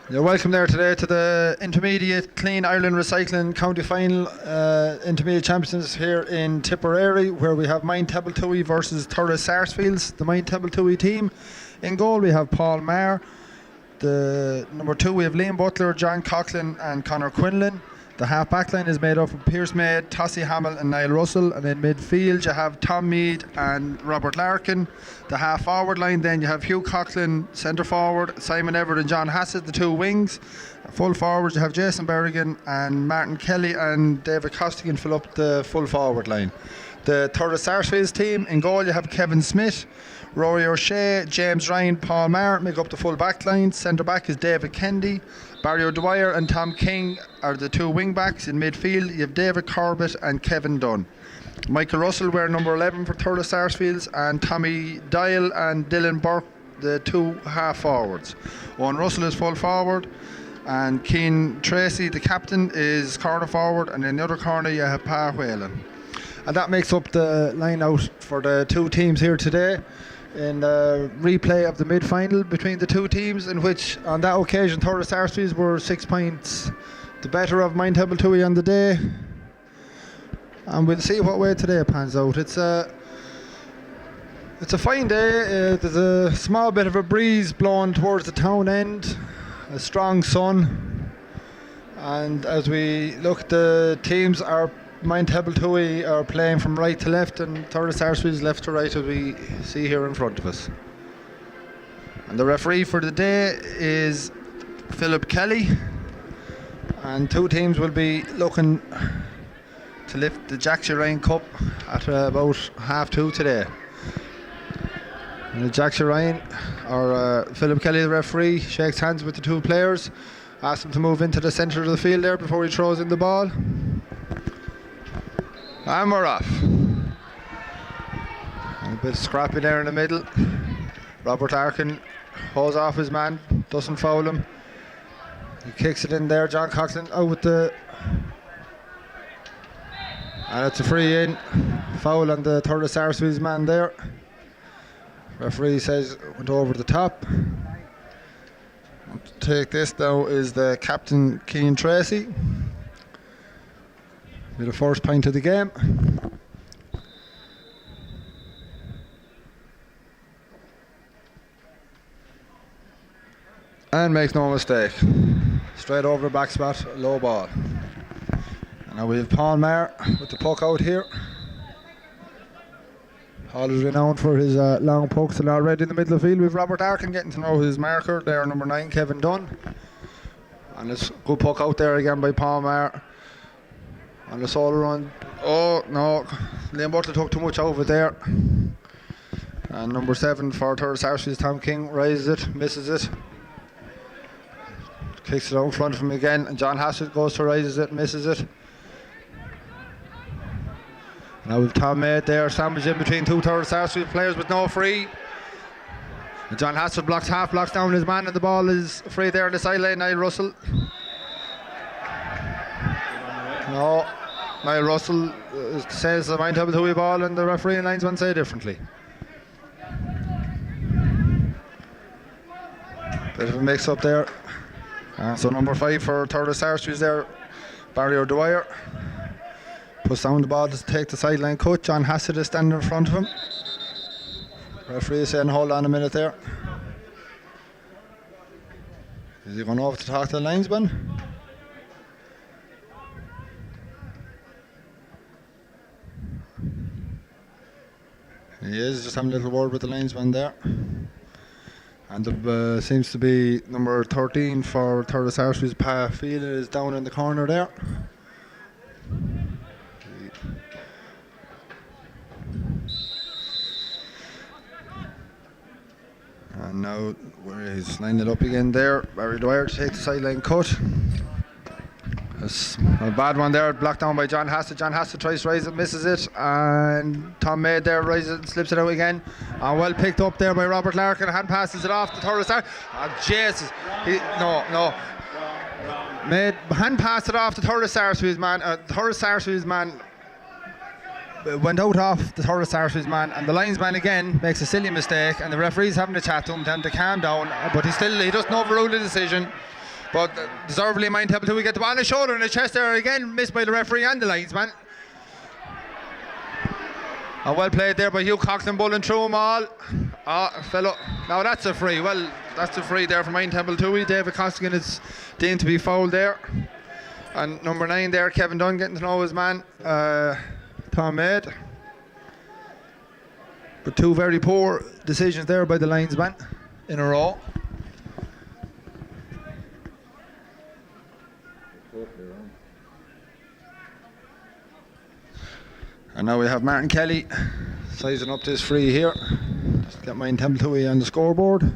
You're welcome there today to the Intermediate Clean Ireland Recycling County Final Intermediate Champions here in Tipperary, where we have Mind Tabaltui versus Thurles Sarsfields, the Mind Tabaltui team. In goal we have Paul Maher. The number 2 we have Liam Butler, John Coughlin and Conor Quinlan. The half back line is made up of Pierce Maid, Tossie Hamill and Niall Russell, and in midfield you have Tom Mead and Robert Larkin. The half forward line then you have Hugh Coughlin centre forward, Simon Everett and John Hassett the two wings. Full forwards you have Jason Berrigan and Martin Kelly, and David Costigan fill up the full forward line. The Thurles Sarsfields team, in goal you have Kevin Smith, Rory O'Shea, James Ryan, Paul Maher make up the full back line. Centre back is David Kendi. Barry O'Dwyer and Tom King are the two wing backs. In midfield you have David Corbett and Kevin Dunn. Michael Russell wear number 11 for Thurles Sarsfields, and Tommy Dial and Dylan Burke the two half forwards. Owen Russell is full forward, and Keane Tracy the captain is corner forward, and in the other corner you have Pa Whalen. And that makes up the line out for the two teams here today in the replay of the mid-final between the two teams, in which on that occasion Thurles Sarsfields were 6 points the better of Mind Tabaltui on the day, and we'll see what way today pans out. It's a fine day. There's a small bit of a breeze blowing towards the town end, a strong sun, and as we look, the teams are Mind Tabaltui are playing from right to left and Thurles Sarsfields left to right, as we see here in front of us. And the referee for the day is Philip Kelly, and two teams will be looking to lift the Jack Ryan Cup at about 2:30 today. And the Jack Ryan, or Philip Kelly the referee, shakes hands with the two players, asks them to move into the centre of the field there before he throws in the ball. And we're off. A bit scrappy there in the middle. Robert Larkin holds off his man, doesn't foul him. He kicks it in there. John Coughlin out with the, and it's a free in. Foul on the Thurles Sarsfields man there. Referee says went over the top. To take this now is the captain, Keane Tracy, with the first point of the game. And makes no mistake. Straight over the back spot, low ball. And now we have Paul Maher with the puck out here. Paul is renowned for his long pucks, and already in the middle of the field we have Robert Larkin getting to know his marker there, number 9, Kevin Dunn. And it's a good puck out there again by Paul Maher. On the solo run, oh no, Liam Butler took too much over there. And number 7 for Thurles Sarsfields, Tom King, raises it, misses it. Kicks it out in front of him again, and John Hassett goes to raises it, misses it. Now we've Tom Maid there, sandwiched in between two Thurles Sarsfields players with no free. And John Hassett half blocks down his man, and the ball is free there on the sideline. Niall Russell. No, Niall Russell says the Mind Tabaltui ball, and the referee and linesman say differently. Bit of a mix up there. So number 5 for Thurles Sarsfields there, Barry O'Dwyer, puts down the ball to take the sideline cut. John Hassett is standing in front of him. Referee is saying hold on a minute there. Is he going over to talk to the linesman? He is just having a little word with the linesman there. And there seems to be number 13 for Thurles Sarsfields, Pa Phelan, is down in the corner there. And now he's lined it up again there. Barry Dwyer to take the sideline cut. It's a bad one there, blocked down by John Hassett. John Hassett tries to raise it, misses it, and Tom Maid there raises it, slips it out again. And well picked up there by Robert Larkin. Hand passes it off to Torres. Oh, Jesus. No. Maid hand passed it off to Torres Sarsfield's man. Torres Sarsfield's man went out off the Torres Sarsfield's man, and the linesman again makes a silly mistake, and the referee's having a chat to him, telling him to calm down, but he doesn't overrule the decision. But deservedly Mind Table 2, we get the ball on his shoulder and his chest there again, missed by the referee and the linesman. And well played there by Hugh Coughlin, bowling through them all. Fellow, now that's a free. Well, that's a free there for Mind Table 2. David Costigan is deemed to be fouled there. And number 9 there, Kevin Dunn, getting to know his man, Tom Maid. But 2 very poor decisions there by the linesman in a row. And now we have Martin Kelly sizing up this free here. Just get Mind Table 2 on the scoreboard.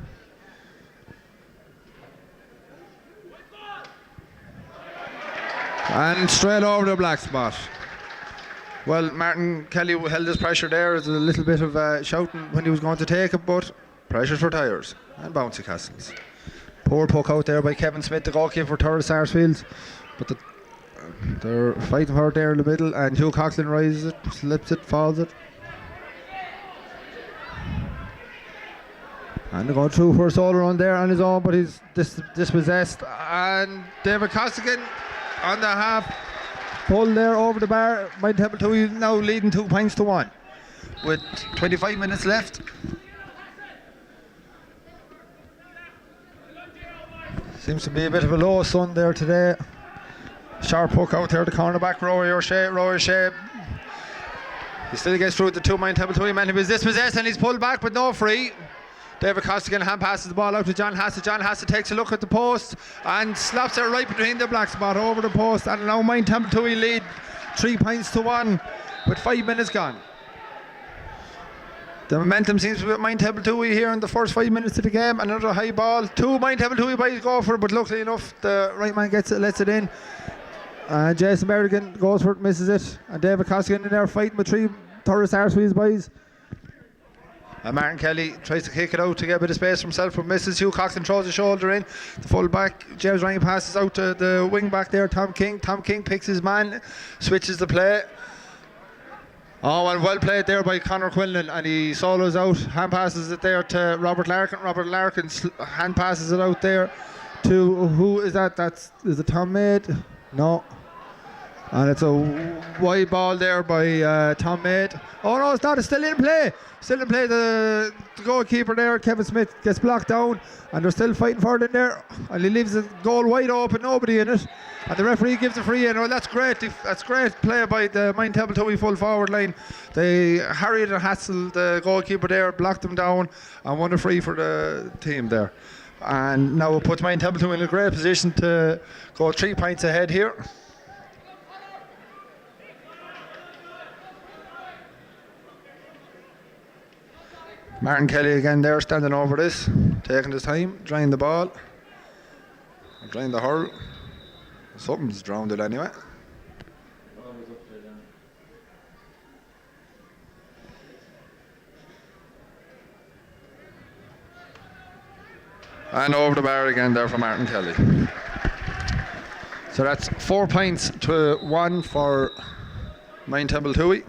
And straight over the black spot. Well, Martin Kelly held his pressure there. There's a little bit of shouting when he was going to take it, but pressures for tyres and bouncy castles. Poor poke out there by Kevin Smith, the goalkeeper for Torres Sarsfield. But they're fighting for it there in the middle, and Hugh Coughlin rises it, slips it, falls it. And they're going through for a solo run there on his own, but he's dispossessed. And David Costigan on the half pull there over the bar. Mind Table 2 now leading 2 points to 1 with 25 minutes left. Seems to be a bit of a low sun there today. Sharp hook out there, the cornerback, Rory O'Shea. He still gets through the 2 Mind Table 2 man. He was dispossessed and he's pulled back but no free. David Costigan hand passes the ball out to John Hassett. John Hassett takes a look at the post and slaps it right between the black spot over the post. And now Mind Table 2 lead 3 points to 1 with 5 minutes gone. The momentum seems to be with Mind Table 2 here in the first 5 minutes of the game. Another high ball. 2 Mind Table 2 boys go for it, but luckily enough the right man gets it, lets it in. And Jason Berrigan goes for it, misses it. And David Costigan in there fighting with 3 Torres Sarsfield's boys. And Martin Kelly tries to kick it out to get a bit of space for himself, but misses. Hugh Coughlin throws his shoulder in. The full back, James Ryan, passes out to the wing back there, Tom King. Tom King picks his man, switches the play. Oh, and well played there by Conor Quinlan, and he solos out, hand passes it there to Robert Larkin. Robert Larkin hand passes it out there to, who is that? Is it Tom Maid? No. And it's a wide ball there by Tom Maid. Oh no, it's not, it's still in play. The goalkeeper there, Kevin Smith, gets blocked down, and they're still fighting for it in there. And he leaves the goal wide open, nobody in it. And the referee gives a free in. Well, that's great. That's great play by the Mind Table 2 full forward line. They harried and hassled the goalkeeper there, blocked him down, and won a free for the team there. And now it puts Mind Table 2 in a great position to go 3 points ahead here. Martin Kelly again there, standing over this, taking his time, drying the ball, drying the hurl. Something's drowned it anyway. And over the bar again there for Martin Kelly. So that's 4 points to 1 for Mind Table 2.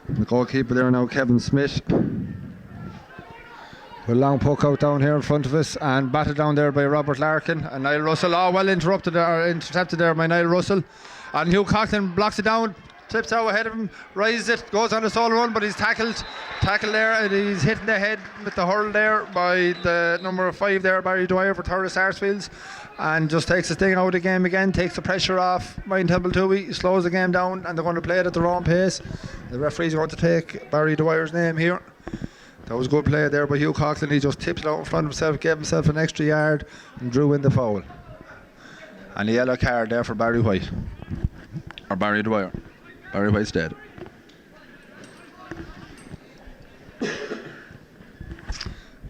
The goalkeeper there now, Kevin Smith. With a long poke out down here in front of us, and batted down there by Robert Larkin and Niall Russell. Oh, well interrupted or intercepted there by Niall Russell. And Hugh Coughlin blocks it down, tips out ahead of him, raises it, goes on a solo run, but he's tackled there, and he's hitting the head with the hurl there by the number 5 there, Barry Dwyer for Torres Sarsfields, and just takes the sting out of the game again, takes the pressure off Mind Table 2, slows the game down, and they're going to play it at their own pace. The referee's going to take Barry Dwyer's name here. That was a good play there by Hugh Coughlin. He just tipped it out in front of himself, gave himself an extra yard, and drew in the foul. And a yellow card there for Barry White, or Barry Dwyer. Barry White's dead.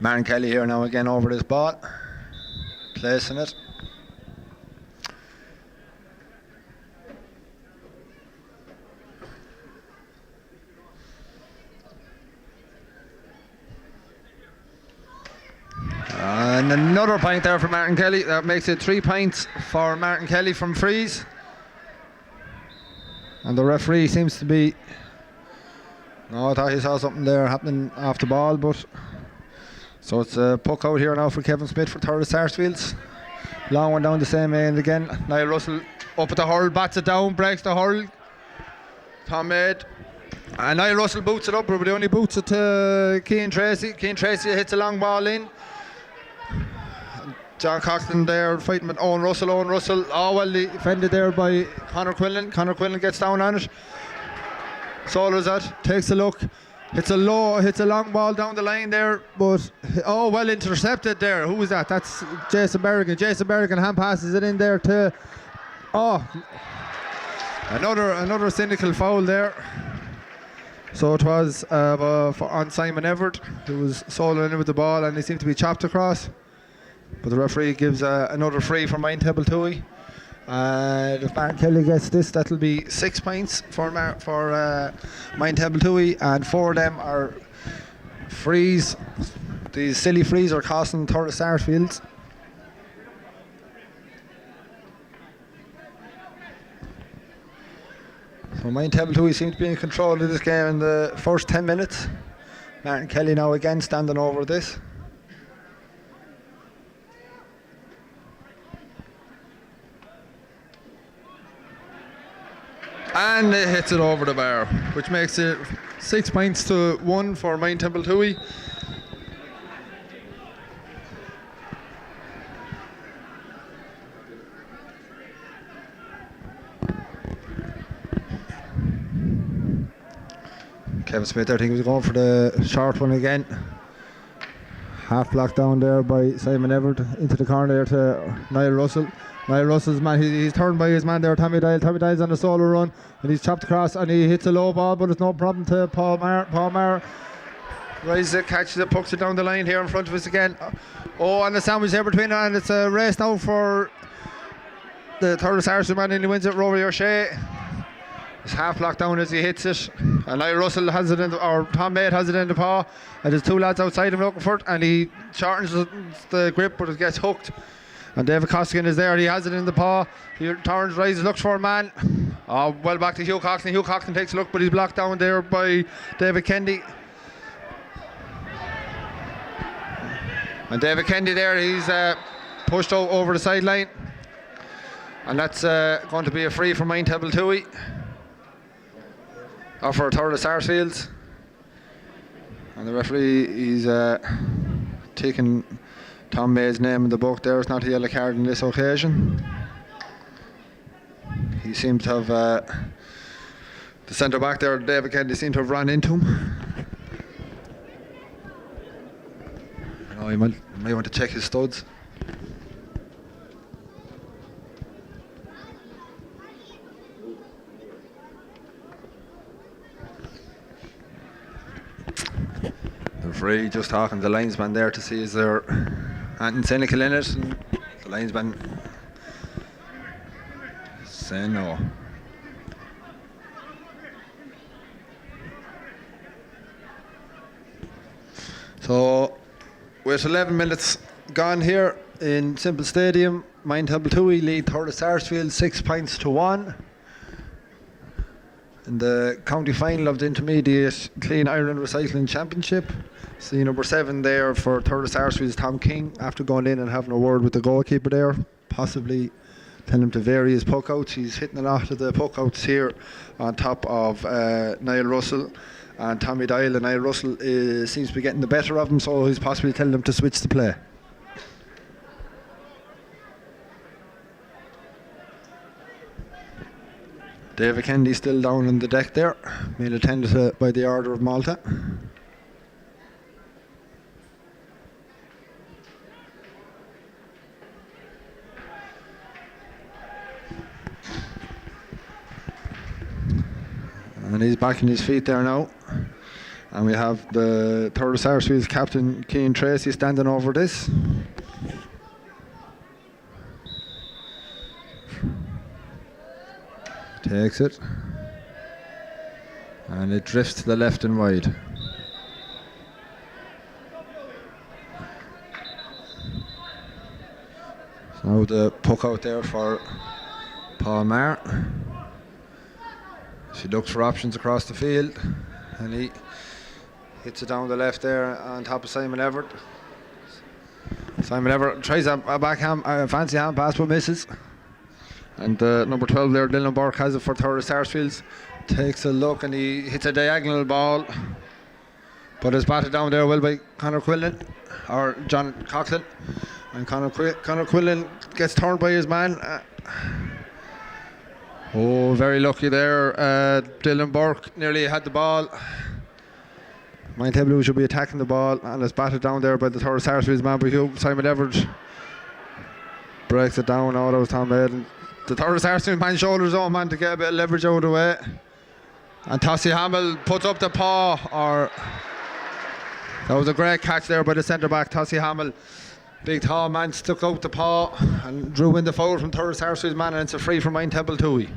Martin Kelly here now again over this ball, placing it. And another point there for Martin Kelly. That makes it 3 points for Martin Kelly from frees. And the referee seems to be... No, I thought he saw something there happening off the ball, but... So it's a puck out here now for Kevin Smith for Thurles Sarsfields. Long one down the same end again. Niall Russell up at the hurl, bats it down, breaks the hurl. Tom Maid. And Niall Russell boots it up, but he only boots it to Cian Tracy. Cian Tracy hits a long ball in. John Coughlin there fighting with Owen Russell. Oh well, defended there by Conor Quinlan. Conor Quinlan gets down on it. Solos that, takes a look. Hits a long ball down the line there, but oh well intercepted there. Who was that? That's Jason Berrigan. Jason Berrigan hand passes it in there to another cynical foul there. So it was on Simon Everett, who was soloing in with the ball, and he seemed to be chopped across. But the referee gives another free for Mindtable Tui. If Martin Kelly gets this, that'll be 6 points for Mindtable Tui, and 4 of them are frees. These silly frees are costing Thurles Sarsfields. So Mindtable Tui seems to be in control of this game in the first 10 minutes. Martin Kelly now again standing over this. And it hits it over the bar, which makes it 6 points to 1 for Mindtable Tui. Kevin Smith, I think he was going for the short one again. Half blocked down there by Simon Everett into the corner there to Niall Russell. Niall Russell's man, he's turned by his man there, Tommy Dial. Tommy Dial's on a solo run and he's chopped across and he hits a low ball, but it's no problem to Paul Maher. Paul Maher rises it, catches it, pucks it down the line here in front of us again. Oh, and the sandwich there between them, and it's a race now for the Thurles Sarsfields man, and he wins it. Rory O'Shea. It's half blocked down as he hits it, and Niall Russell has it in or Tom Maid has it in the paw, and there's 2 lads outside him looking for it, and he shortens the grip, but it gets hooked. And David Costigan is there, he has it in the paw. He turns, rises, looks for a man. Oh, well back to Hugh Coughlin. Hugh Coughlin takes a look, but he's blocked down there by David Kendi. And David Kendi there, he's pushed over the sideline. And that's going to be a free for Mindtable Tui. Or for Thurles Sarsfields. And the referee, he's taking Tom May's name in the book there. It's not a yellow card on this occasion. He seemed to have the centre back there, David Kennedy, seemed to have run into him. You know, he might want to check his studs. The referee just talking to the linesman there to see is there anything cynical in it, and the linesman saying no. So with 11 minutes gone here in Simple Stadium, Mindtable Tui lead Thurles Sarsfields 6 points to 1. In the county final of the Intermediate Clean Iron Recycling Championship, see number 7 there for Thurles Sarsfields, Tom King, after going in and having a word with the goalkeeper there, possibly telling him to vary his puck outs. He's hitting a lot of the puck outs here on top of Niall Russell and Tommy Dial, and Niall Russell seems to be getting the better of him, so he's possibly telling him to switch the play. David Kennedy still down on the deck there, made attended to by the Order of Malta. And he's back on his feet there now. And we have the Thurles Sarsfields captain, Cian Tracy, standing over this. Takes it. And it drifts to the left and wide. So now the puck out there for Paul Maher. She looks for options across the field. And he hits it down the left there on top of Simon Everett. Simon Everett tries a backhand, fancy hand pass but misses. And number 12 there, Dylan Burke, has it for Thurles Sarsfields. Takes a look and he hits a diagonal ball. But it's batted down there well by Conor Quillen, or John Coughlin. And Conor Quillen gets turned by his man. Very lucky there. Dylan Burke nearly had the ball. Mind Blue should be attacking the ball, and it's batted down there by the Thurles Sarsfields man. But Simon Everett breaks it down. That was Tom Maiden. The Thurles Sarsfields man shoulders on man to get a bit of leverage out of the way. And Tossie Hamill puts up the paw. That was a great catch there by the centre back, Tossie Hamill. Big tall man stuck out the paw and drew in the foul from Thurles Sarsfields man, and it's a free for Mine Temple Toohey.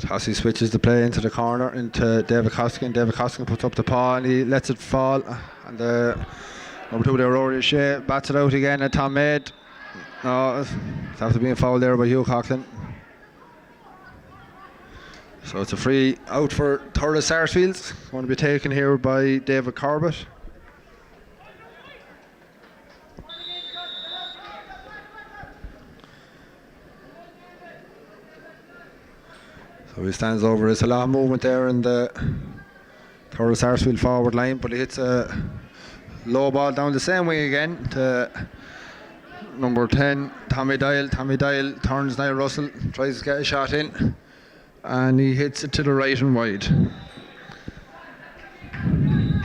Tossie switches the play into the corner into David Costigan. David Costigan puts up the paw and he lets it fall. And number 2 there, Rory Shea, bats it out again at Tom Maid. No, it's after being fouled there by Hugh Coughlin. So it's a free out for Thurles Sarsfields. Going to be taken here by David Corbett. So he stands over. There's a lot of movement there in the Thurles Sarsfield forward line, but he hits a low ball down the same wing again to number 10, Tommy Dial. Tommy Dial turns Niall Russell, tries to get a shot in, and he hits it to the right and wide.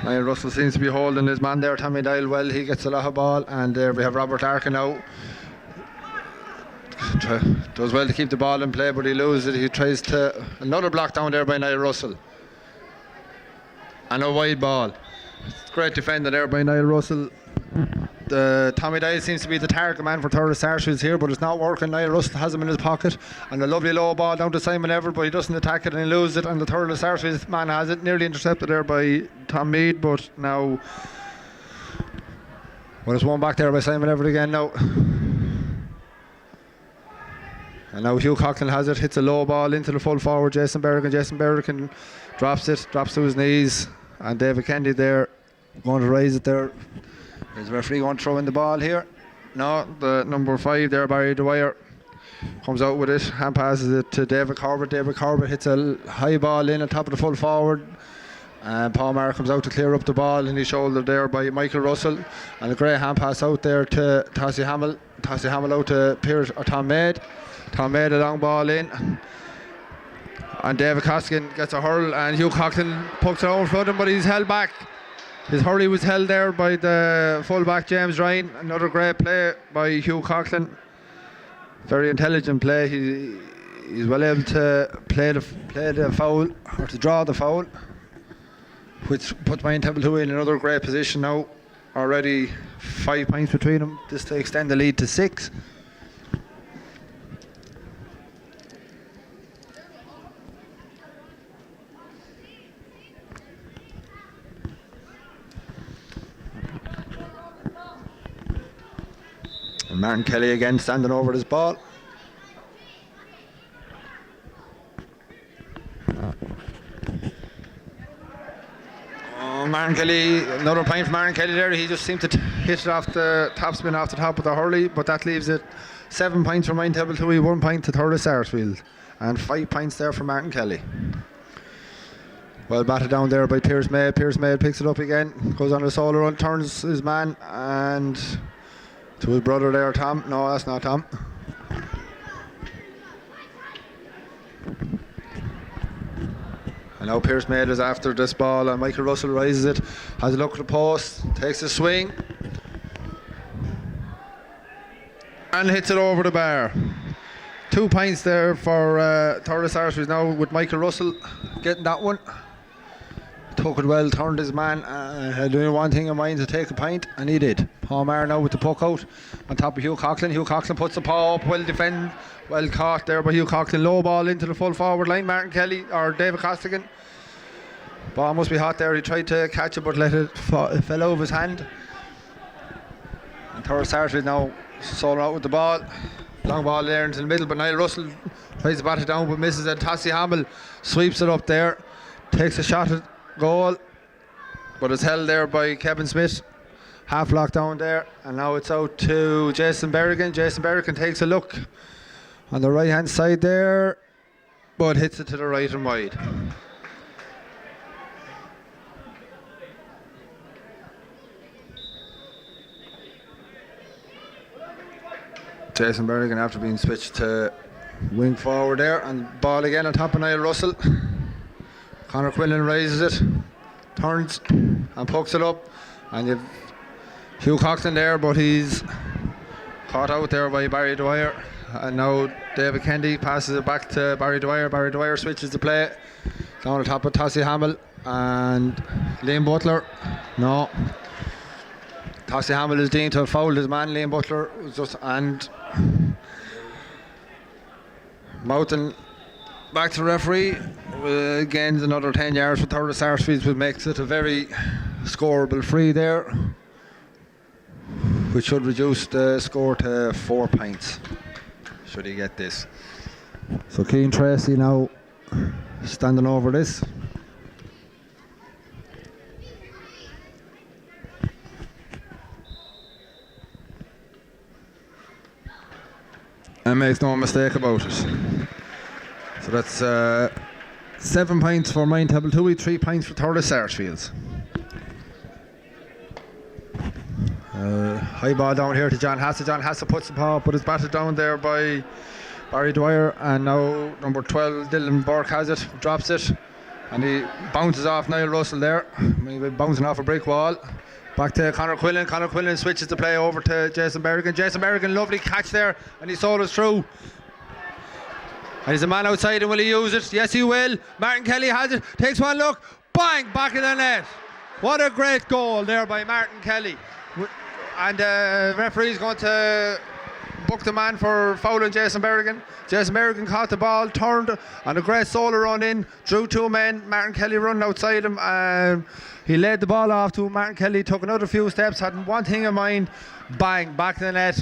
Niall Russell seems to be holding his man there, Tommy Dial, well. He gets a lot of ball, and there we have Robert Larkin now. Does well to keep the ball in play, but he loses it. He tries to another block down there by Niall Russell, and a wide ball. Great defender there by Niall Russell. The Tommy Dial seems to be the target man for Thurles Sarsfields here, but it's not working. Niall Russell has him in his pocket, and a lovely low ball down to Simon Everett, but he doesn't attack it and he loses it, and the Thurles Sarsfields man has it, nearly intercepted there by Tom Mead, but now it's one back there by Simon Everett again now. And now Hugh Coughlin has it, hits a low ball into the full forward, Jason Berrigan. Jason Berrigan drops to his knees, and David Kennedy there going to raise it there. Is the referee going to throw in the ball here? No, the number 5 there, Barry Dwyer, comes out with it, hand passes it to David Corbett. David Corbett hits a high ball in on top of the full forward, and Paul Maher comes out to clear up the ball, and he's shouldered there by Michael Russell, and a great hand pass out there to Tossie Hamill. Tossie Hamill out to Pierce or Tom Maid. Tom Maid a long ball in, and David Costigan gets a hurl, and Hugh Coughlin pokes it over front him, but he's held back. His hurley was held there by the fullback James Ryan. Another great play by Hugh Coughlin. Very intelligent play. He's well able to play the foul, or to draw the foul, which puts Mine Temple Toohey in another great position now. Already 5 points between them. This to extend the lead to 6. And Martin Kelly again standing over his ball. Martin Kelly, another point for Martin Kelly there. He just seemed to hit it off the top spin off the top of the hurley, but that leaves it 7 points for Mine Temple Toohey, 1 point to Thurles Sarsfield, and 5 points there for Martin Kelly. Well batted down there by Pierce Maid. Pierce Maid picks it up again, goes on a solo run, turns his man, and to his brother there, Tom. No, that's not Tom. And now Pierce Maid is after this ball, and Michael Russell rises it, has a look at the post, takes a swing, and hits it over the bar. 2 points there for Thurles Sarsfields now, with Michael Russell getting that one. Took it well, turned his man, had only one thing in mind, to take a pint, and he did. Paul Maher now with the puck out on top of Hugh Coughlin. Hugh Coughlin puts the paw up, well defended, well caught there by Hugh Coughlin. Low ball into the full forward line. Martin Kelly or David Costigan. Ball must be hot there. He tried to catch it, but it fell out of his hand. And Thurles Sarsfields now sold out with the ball. Long ball there into the middle, but Niall Russell tries to bat it down but misses it. Tassie Hamill sweeps it up there, takes a shot at goal, but it's held there by Kevin Smith. Half locked down there, and now it's out to Jason Berrigan. Jason Berrigan takes a look on the right hand side there, but hits it to the right and wide. Jason Berrigan after being switched to wing forward there, and ball again on top of Niall Russell. Conor Quillen raises it, turns and pokes it up, and you've Hugh Coughlin there, but he's caught out there by Barry Dwyer. And now David Kennedy passes it back to Barry Dwyer. Barry Dwyer switches the play down on top of Tassie Hamill and Liam Butler. No, Tassie Hamill is deemed to have fouled his man. Liam Butler was just, and Moughton back to the referee. Again, another 10 yards for Thurles Sarsfields, which makes it a very scoreable free there, which should reduce the score to 4 points should he get this. So Keane Tracy now standing over this. And makes no mistake about it. So that's 7 points for Mine Table 2, 3 points for Thurles Sarsfields. High ball down here to John Hassett. John Hassett puts the paw up, but it's batted down there by Barry Dwyer, and now number 12 Dylan Burke has it, drops it, and he bounces off Niall Russell there, maybe bouncing off a brick wall. Back to Conor Quillen. Conor Quillen switches the play over to Jason Berrigan. Jason Berrigan, lovely catch there, and he sold us through. And he's a man outside, and will he use it? Yes, he will. Martin Kelly has it, takes one look, bang, back in the net. What a great goal there by Martin Kelly. And the referee's going to book the man for fouling Jason Berrigan. Jason Berrigan caught the ball, turned, and a great solo run in, drew 2 men. Martin Kelly running outside him. He laid the ball off to Martin Kelly, took another few steps, had one thing in mind, bang, back to the net.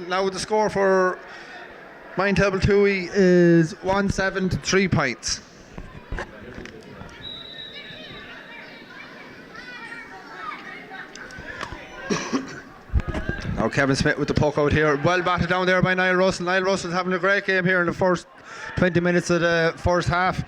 Now the score for Mine Table 2 is 1-7 to 3 points. Now Kevin Smith with the puck out here, well batted down there by Niall Russell. Niall Russell's having a great game here in the first 20 minutes of the first half.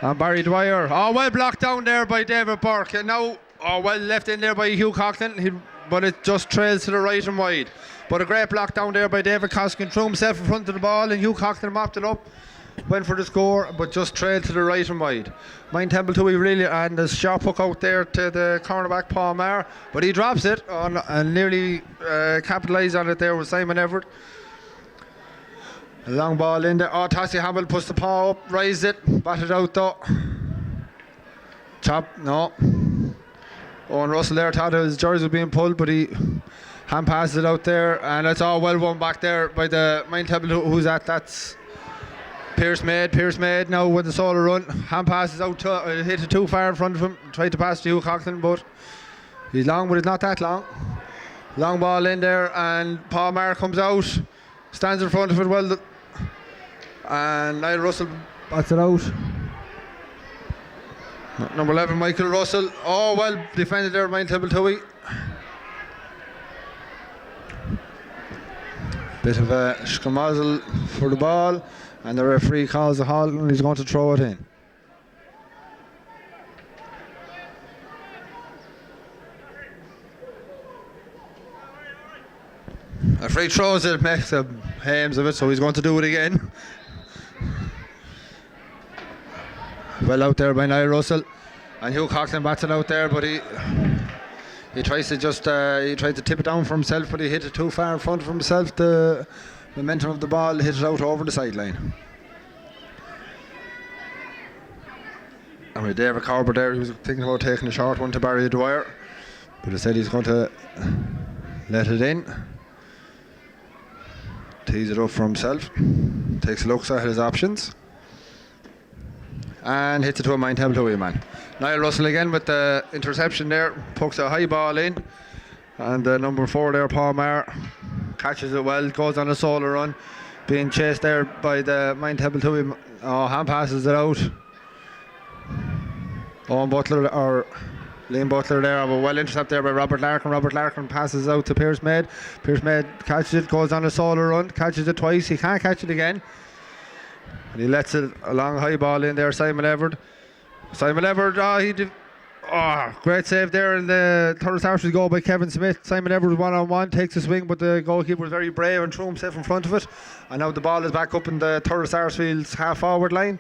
And Barry Dwyer, well blocked down there by David Burke, and now well left in there by Hugh Coughlin, but it just trails to the right and wide. But a great block down there by David Costigan, threw himself in front of the ball, and Hugh Coughlin mopped it up, went for the score, but just trailed to the right and wide. Mine Temple 2 really, and there's a sharp hook out there to the cornerback Paul Maher, but he drops it on, and nearly capitalised on it there with Simon Everett. A long ball in there. Tassie Hamill puts the paw up, raised it, batted out though. Chop, no. Owen Russell there thought his jersey was being pulled, but he hand passes it out there, and it's all well won back there by the Mine Table. Who's that? That's Pierce Maid now with the solo run. Hand passes out to hit it too far in front of him. Tried to pass to Hugh Coughlin, but he's long, but it's not that long. Long ball in there, and Paul Maher comes out, stands in front of it well, and Niall Russell bats it out. Number 11 Michael Russell, well defended there, Mine Table 2. Bit of a schmozzle for the ball, and the referee calls a halt, and he's going to throw it in. The referee throws it, makes a hames of it, so he's going to do it again. Well out there by Niall Russell, and Hugh Coughlin bats it out there, but he tries to just he tried to tip it down for himself, but he hit it too far in front of himself. The momentum of the ball, hit it out over the sideline. And with David Corbett there, he was thinking about taking a short one to Barry Dwyer, but he said he's going to let it in. Tees it up for himself, takes a look at his options, and hits it to a Mind Table Tui man. Niall Russell again with the interception there, pokes a high ball in, and number 4 there, Paul Maher, catches it well, goes on a solo run, being chased there by the Mind Table Tui. Hand passes it out. Owen Butler or Liam Butler there, but well intercepted there by Robert Larkin. Robert Larkin passes out to Pierce Maid. Pierce Maid catches it, goes on a solo run, catches it twice. He can't catch it again, and he lets it a long high ball in there. Simon Everard, great save there, and the third Sarsfields goal by Kevin Smith. Simon Everard 1-on-1, takes a swing, but the goalkeeper was very brave and threw himself in front of it, and now the ball is back up in the third Sarsfields half forward line.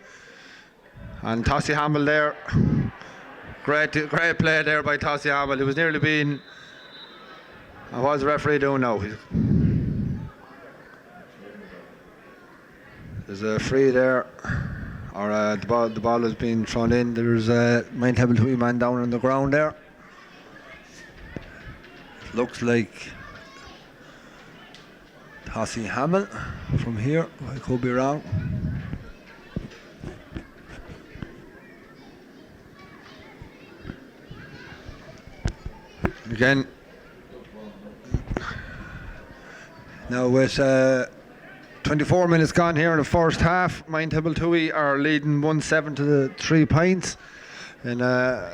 And Tossie Hamill there, great play there by Tossie Hamill. It was nearly been. What's the referee doing now? There's a free there, or the ball has been thrown in. There's a Mind Table Tui man down on the ground there. Looks like Tossie Hamill from here. I could be wrong. Again, now with 24 minutes gone here in the first half, Mind Table Tui are leading 1-7 to the 3 points in a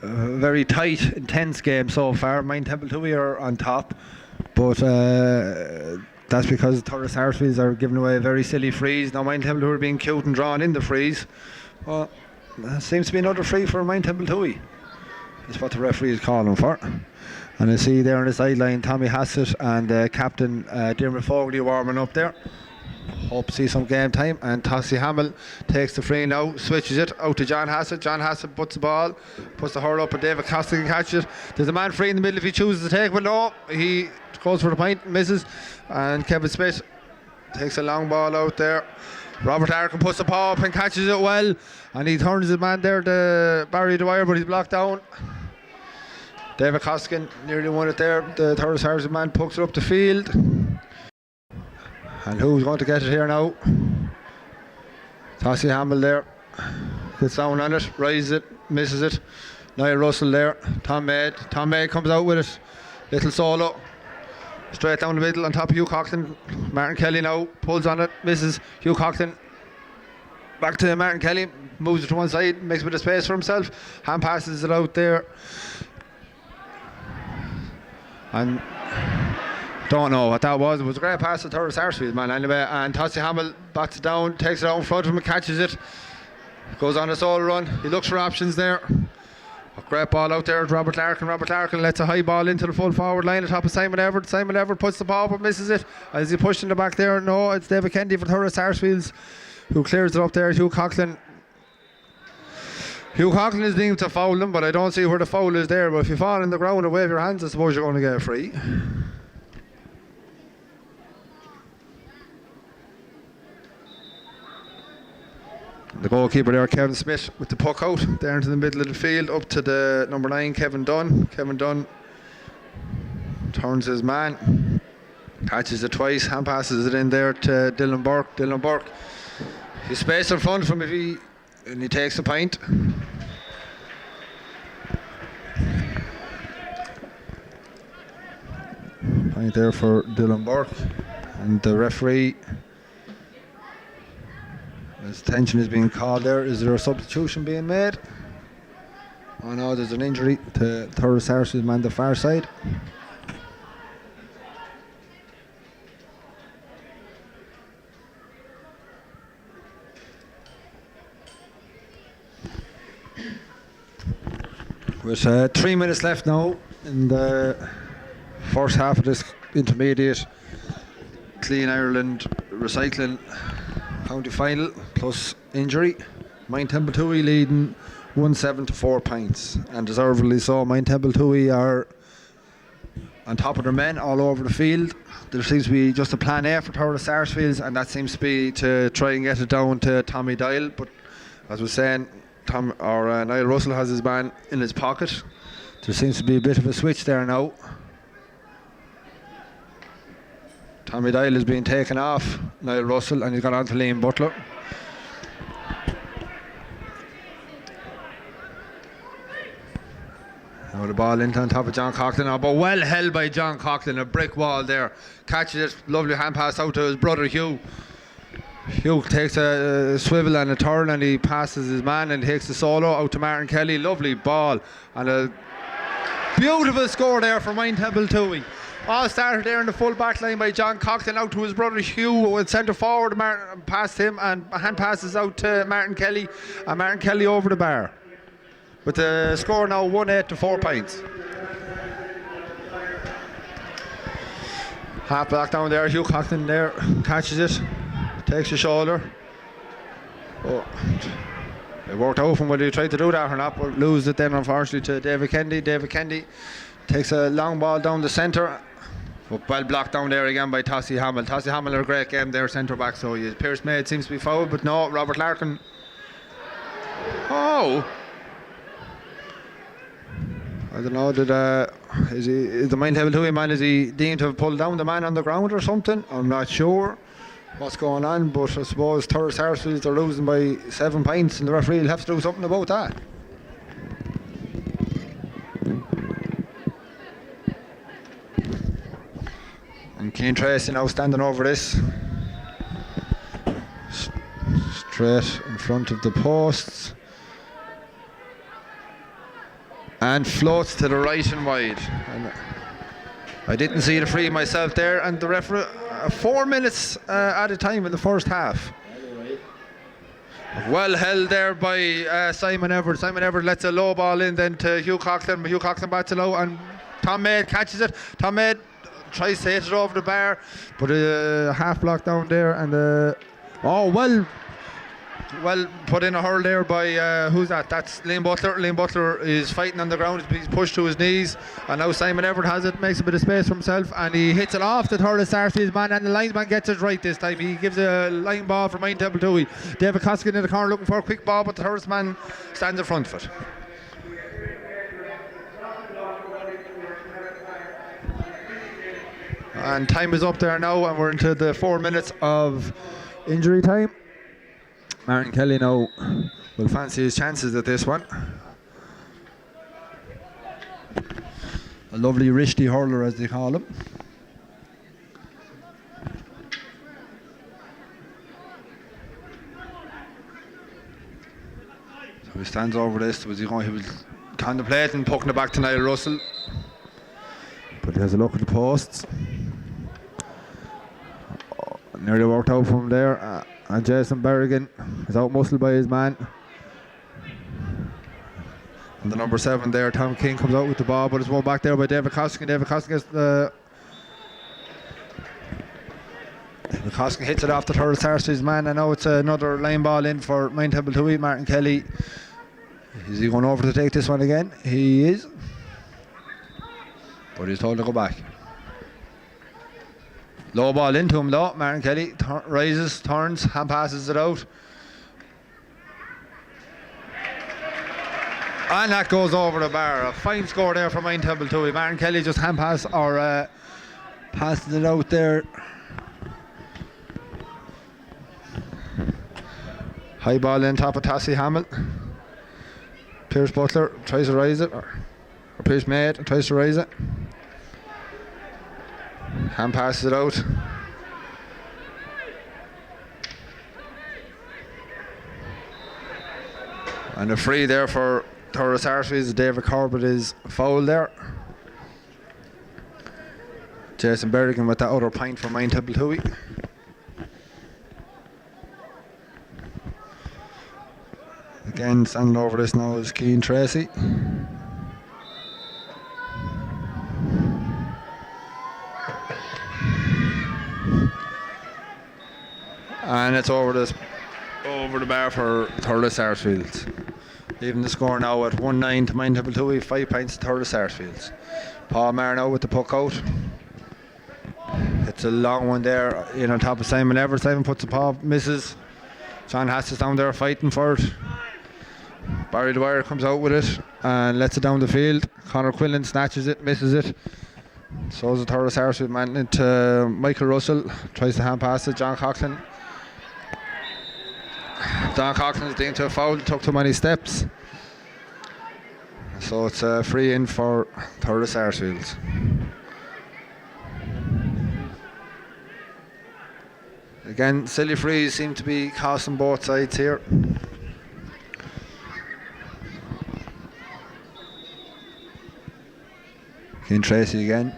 very tight, intense game so far. Mind Table Tui are on top, but that's because Thurles Sarsfields are giving away very silly frees. Now Mind Table Tui are being cute and drawn in the frees. Well, there seems to be another free for Mind Table Tui. That's what the referee is calling for. And I see there on the sideline Tommy Hassett and captain Dermot Fogarty warming up there. Hope to see some game time. And Tossie Hamill takes the free now, switches it out to John Hassett. John Hassett puts the ball, puts the hurl up, and David Costigan catches it. There's a man free in the middle if he chooses to take, but no, he goes for the point, misses. And Kevin Smith takes a long ball out there. Robert Larkin puts the paw up and catches it well, and he turns his man there to Barry Dwyer, but he's blocked down. David Costigan nearly won it there. The Thurles Sarsfields man pokes it up the field. And who's going to get it here now? Tossie Hamill there. Gets down on it, rises it, misses it. Niall Russell there. Tom Maid. Tom Maid comes out with it. Little solo. Straight down the middle on top of Hugh Coughlin. Martin Kelly now pulls on it, misses. Hugh Coughlin back to Martin Kelly, moves it to one side, makes a bit of space for himself. Hand passes it out there. And don't know what that was. It was a great pass to Thurles Sarsfields man anyway. And Tossie Hamill bats it down, takes it out in front of him, catches it, goes on a solo run. He looks for options there. A great ball out there to Robert Larkin. Robert Larkin lets a high ball into the full forward line atop of Simon Everard. Simon Everard puts the ball up but misses it. As he pushed in the back there, no, it's David Kennedy for Thurles Sarsfields who clears it up there. Hugh Coughlin is deemed to foul him, but I don't see where the foul is there. But if you fall on the ground and wave your hands, I suppose you're going to get a free. The goalkeeper there, Kevin Smith, with the puck out there into the middle of the field, up to the number 9, Kevin Dunn. Kevin Dunn turns his man, catches it twice, hand passes it in there to Dylan Burke. Dylan Burke, he's space in front of him and he takes the point. Point there for Dylan Burke, and the referee. As attention is being called there. Is there a substitution being made? Oh no, there's an injury to Thurles Sarsfields man the far side. With 3 minutes left now in the first half of this intermediate Clean Ireland Recycling County Final plus injury, Mind Table Tui leading 1-7 to 4 points, and deservedly so. Mind Table Tui are on top of their men all over the field. There seems to be just a plan A for Thurles Sarsfields, and that seems to be to try and get it down to Tommy Doyle. But as we're saying, Niall Russell has his man in his pocket. There seems to be a bit of a switch there now. Tommy Doyle is being taken off Niall Russell, and he's gone on to Liam Butler. Now the ball into on top of John Coughlin, but well held by John Coughlin, a brick wall there. Catches it, lovely hand pass out to his brother Hugh. Hugh takes a swivel and a turn, and he passes his man and takes the solo out to Martin Kelly. Lovely ball and a beautiful score there for Mindtable Toohey. All started there in the full back line by John Coughlin, out to his brother Hugh with centre forward. Martin past him, and a hand passes out to Martin Kelly, and Martin Kelly over the bar. With the score now 1-8 to 4 points. Half back down there, Hugh Coughlin there catches it, takes the shoulder. Oh, it worked out from whether he tried to do that or not, but lose it then unfortunately to David Kennedy. David Kennedy takes a long ball down the centre, but well blocked down there again by Tossie Hamill. Tossie Hamill had a great game there, centre back. So Pierce Maid seems to be fouled, but no, Robert Larkin. Oh, I don't know, is the Mindtable Toohey man, is he deemed to have pulled down the man on the ground or something? I'm not sure what's going on, but I suppose Thurles Sarsfields are losing by 7 points, and the referee will have to do something about that. And Cian Tracy now standing over this, straight in front of the posts, and floats to the right and wide. And I didn't see the free myself there, and the referee 4 minutes at a time in the first half. Well held there by Simon Everett. Simon Everett lets a low ball in then to Hugh Coughlin. Hugh Coughlin bats it low, and Tom Maid catches it. Tom Maid tries to hit it over the bar, but half block down there, and well put in a hurl there by who's that? That's Liam Butler. Liam Butler is fighting on the ground. He's pushed to his knees, and now Simon Everett has it, makes a bit of space for himself, and he hits it off the Thurles Sarsfields man, and the linesman gets it right this time. He gives a line ball for Mindtable Toohey. David Costigan in the corner looking for a quick ball, but the Thurles man stands in front of it. And time is up there now, and we're into the 4 minutes of injury time. Martin Kelly now will fancy his chances at this one. A lovely wristy hurler, as they call him. So he stands over this. He was contemplating pucking it back to Niall Russell, but he has a look at the posts. Nearly worked out from there, and Jason Berrigan is out muscled by his man. And the number 7 there, Tom King, comes out with the ball, but it's won back there by David Costigan. David Costigan hits it off the Thurles Sarsfields man, and now it's another line ball in for Mindtable Toohey. Martin Kelly, is he going over to take this one again? He is, but he's told to go back. Low ball into him though. Martin Kelly rises, turns, hand passes it out, and that goes over the bar. A fine score there for Mindtable Toohey. Martin Kelly just hand pass or passes it out there. High ball in top of Tossie Hamill. Pierce Butler tries to rise it, or Pierce Maid tries to rise it. Hand passes it out. And a free there for Thurles Sarsfields. David Corbett is fouled there. Jason Berrigan with that other point for Mindtable Toohey. Again, standing over this now is Cian Tracy. And it's over the bar for Thurles Sarsfields. Even the score now at 1-9 to Mindtable Toohey, 5 points to Thurles Sarsfields. Paul Marno with the puck out. It's a long one there, on top of Simon Everett. Simon puts the paw, misses. John Hassett down there fighting for it. Barry Dwyer comes out with it and lets it down the field. Conor Quillen snatches it, misses it. So is the Thurles Sarsfield man into Michael Russell. Tries to hand pass it. John Coughlin. John Coughlin's into a foul, took too many steps. So it's a free in for Thurles Sarsfield. Again, silly frees seem to be costing both sides here. Keane Tracy again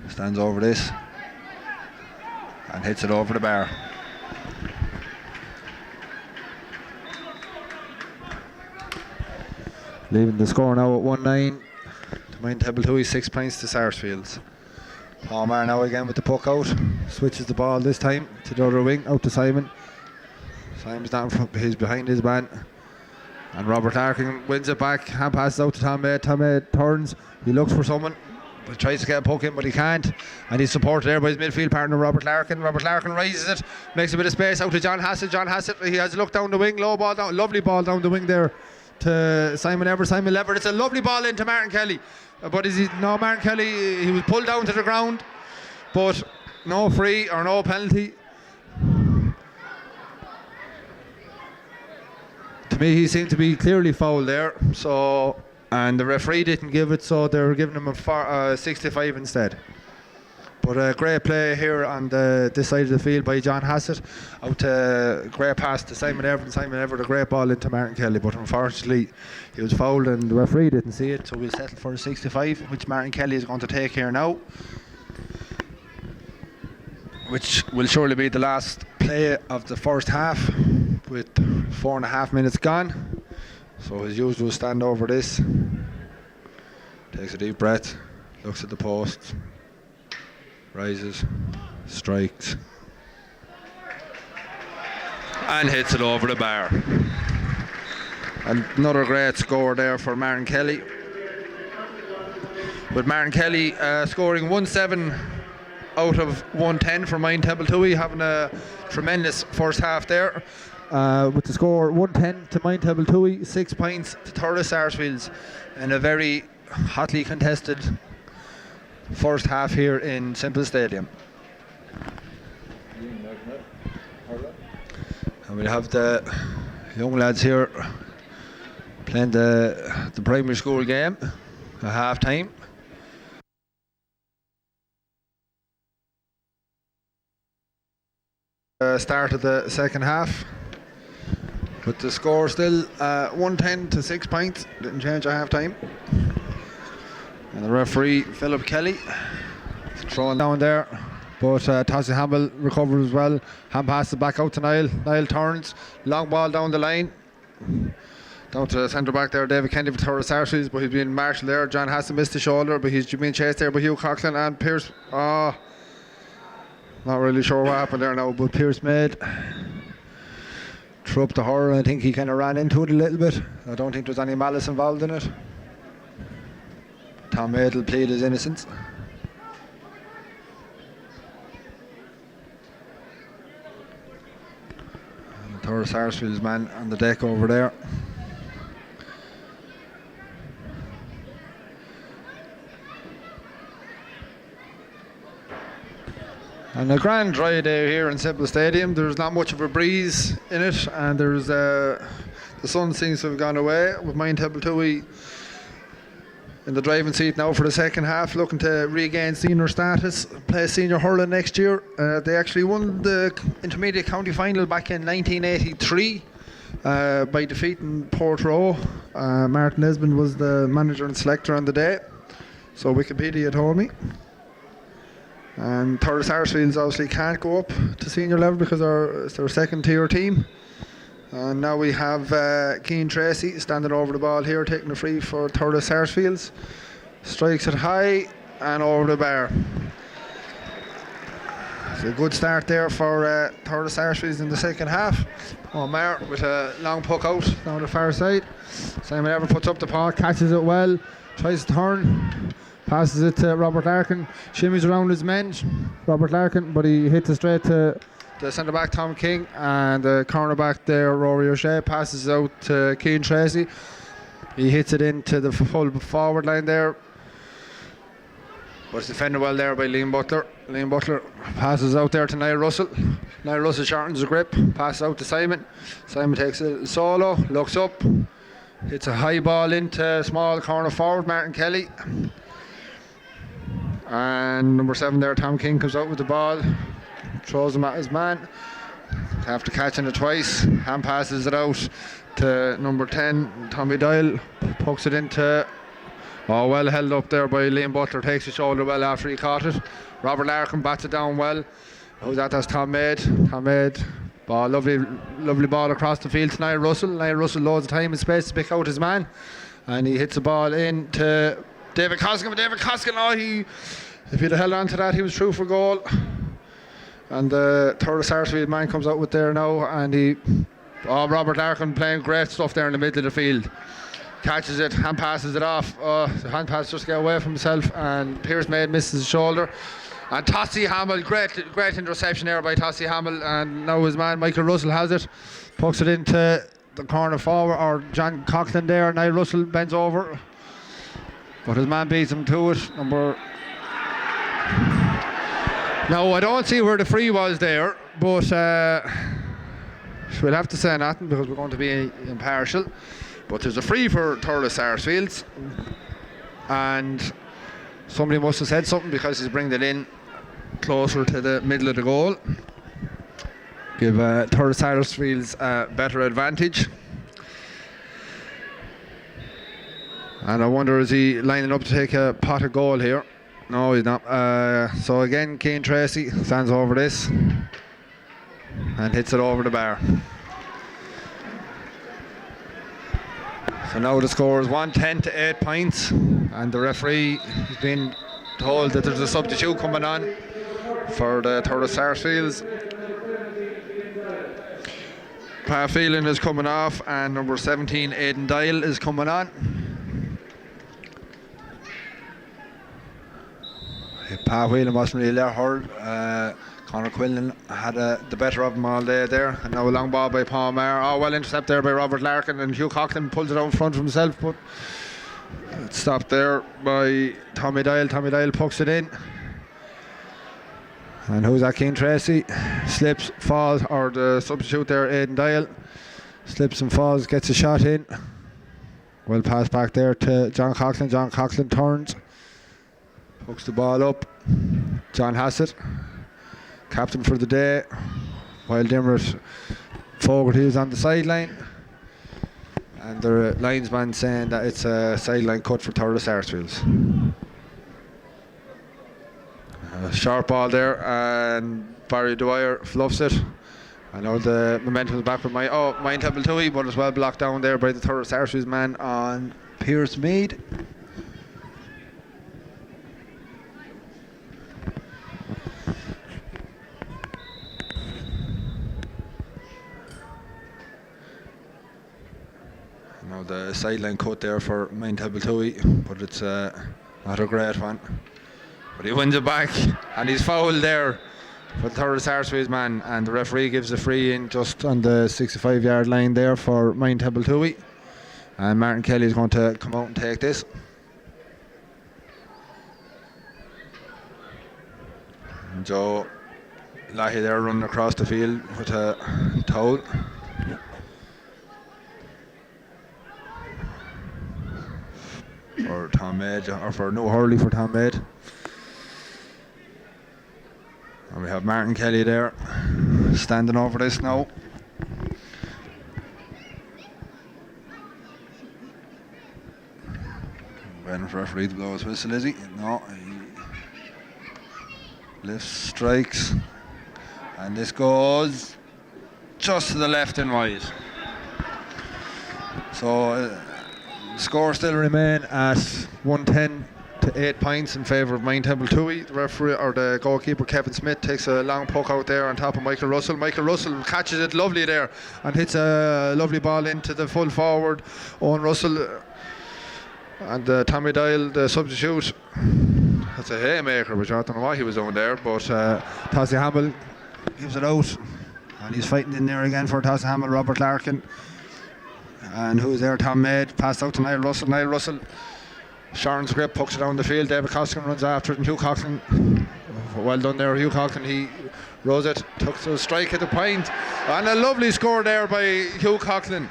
stands over this and hits it over the bar. Leaving the score now at 1-9. To Main Table 2, 6 points to Sarsfields. Palmer now again with the puck out. Switches the ball this time to the other wing, out to Simon. Simon's not in front, he's behind his man. And Robert Larkin wins it back. Hand passes out to Tom May. Tom May turns. He looks for someone, but tries to get a poke in, but he can't. And he's supported there by his midfield partner, Robert Larkin. Robert Larkin raises it, makes a bit of space out to John Hassett. John Hassett, he has a look down the wing, low ball down, lovely ball down the wing there to Simon Everett. Simon Leverett, it's a lovely ball into Martin Kelly. But Martin Kelly, he was pulled down to the ground, but no free or no penalty. To me, he seemed to be clearly fouled there. So, and the referee didn't give it, so they were giving him a 65 instead. But a great play here on this side of the field by John Hassett. Out to great pass to Simon Everett. Simon Everett, a great ball into Martin Kelly, but unfortunately he was fouled and the referee didn't see it, so we'll settle for a 65, which Martin Kelly is going to take here now, which will surely be the last play of the first half with 4.5 minutes gone. So his usual stand over this, takes a deep breath, looks at the post, rises, strikes, and hits it over the bar. And another great score there for Martin Kelly, with Martin Kelly scoring 1-7 out of 110 for Main Table 2, having a tremendous first half there. With the score 110 to Main Table 2, 6 points to Thurles Sarsfields in a very hotly contested first half here in Semple Stadium. And we'll have the young lads here playing the primary school game at half time. Start of the second half, with the score still 110 to 6 points, didn't change at half time. And the referee, Philip Kelly, throwing down there, but Tossie Hamble recovers as well. Hand passes back out to Niall. Niall turns, long ball down the line, down to the centre back there, David Kennedy for Thurles Sarsfields, but he's being marshalled there. John Hassett missed the shoulder, but he's being chased there by Hugh Coughlin and Pierce. Not really sure what happened there now, but Pierce made threw up the hurl. I think he kind of ran into it a little bit. I don't think there's any malice involved in it. Tom Maid will plead his innocence. And Thurles Sarsfield's man on the deck over there. And a grand dry day here in Semple Stadium. There's not much of a breeze in it, and there's the sun seems to have gone away, with Main Table 2 in the driving seat now for the second half, looking to regain senior status, play senior hurling next year. They actually won the intermediate county final back in 1983 by defeating Portroe. Martin Esmond was the manager and selector on the day, so Wikipedia told me. And Thurles Sarsfields obviously can't go up to senior level because it's their second tier team. And now we have Keane Tracy standing over the ball here, taking the free for Thurles Sarsfields. Strikes it high and over the bar. It's a good start there for Thurles Sarsfields in the second half. Omar with a long puck out down the far side. Simon Everett puts up the paw, catches it well, tries to turn. Passes it to Robert Larkin. Shimmies around his men, Robert Larkin, but he hits it straight to the centre back Tom King, and the corner back there Rory O'Shea passes out to Cian Tracy. He hits it into the full forward line there, but it's defended well there by Liam Butler. Liam Butler passes out there to Niall Russell. Niall Russell shortens the grip, passes out to Simon. Simon takes a solo, looks up, hits a high ball into small corner forward Martin Kelly. And number 7 there, Tom King, comes out with the ball, throws him at his man. After catching it twice, hand passes it out to number 10, Tommy Doyle, pokes it into, well held up there by Liam Butler, takes the shoulder well after he caught it. Robert Larkin bats it down well. Who's that? That's Tom Maid. Ball, lovely ball across the field to Niall Russell. Niall Russell loads of time and space to pick out his man, and he hits the ball in to David Coskin. David Coskin, if he'd have held on to that, he was through for goal. And the third Sarsfield man comes out with there now, and Robert Larkin playing great stuff there in the middle of the field. Catches it, hand passes it off. The hand pass just get away from himself, and Pierce Maid misses his shoulder. And Tossie Hamill, great interception there by Tossie Hamill, and now his man Michael Russell has it, pucks it into the corner forward, or John Coughlin there. Niall Russell bends over, but his man beats him to it. Now I don't see where the free was there, but we'll have to say nothing because we're going to be impartial. But there's a free for Thurles Sarsfields, and somebody must have said something because he's bringing it in closer to the middle of the goal. Give Thurles Sarsfields a better advantage. And I wonder, is he lining up to take a pot of goal here? No, he's not. So again, Cian Tracy stands over this and hits it over the bar. So now the score is 1-10 to 8 points, and the referee has been told that there's a substitute coming on for the Thurles Sarsfields. Pa Phelan is coming off, and number 17 Aidan Dial is coming on. Pa Phelan wasn't really let hurl. Conor Quinlan had the better of them all day there, and now a long ball by Paul Maher. Well intercepted there by Robert Larkin, and Hugh Coughlin pulls it out in front of himself, but it's stopped there by Tommy Dial. Tommy Dial pucks it in, and who's that? Cian Tracy slips, falls, or the substitute there, Aidan Dial, slips and falls, gets a shot in. Well pass back there to John Coughlin. John Coughlin turns, hooks the ball up. John Hassett, captain for the day, while Dimmerett Fogarty is on the sideline, and the linesman saying that it's a sideline cut for Thurles Sarsfields. Sharp ball there, and Barry Dwyer fluffs it. I know the momentum is back with Mine Temple Tui, but it's well blocked down there by the Thurles Sarsfields man on Pierce Mead. Now the sideline cut there for Mine Temple Tui, but it's not a great one. But he wins it back, and he's fouled there for Thurles Sarsfields man, and the referee gives a free in just on the 65-yard line there for Mine Temple Tui, and Martin Kelly is going to come out and take this. And Joe Lahey there running across the field with a towel. For Tom Maid, or for no Hurley for Tom Maid. And we have Martin Kelly there standing over this now. Waiting for referee to blow his whistle, is he? No, he lifts, strikes, and this goes just to the left and wide. So score still remain at 110 to 8 points in favour of Mine Temple Tui. The referee, or the goalkeeper Kevin Smith, takes a long poke out there on top of Michael Russell. Michael Russell catches it lovely there and hits a lovely ball into the full forward Owen Russell. And Tommy Doyle, the substitute, that's a haymaker, which I don't know what he was doing there, but Tossie Hamill gives it out, and he's fighting in there again for Tossie Hamill, Robert Larkin. And who's there? Tom Maid, passed out to Niall Russell. Niall Russell, Sharon's grip, pucks it down the field. David Costigan runs after it, and Hugh Coughlin, well done there, Hugh Coughlin, he rose it, took the strike at the point, and a lovely score there by Hugh Coughlin.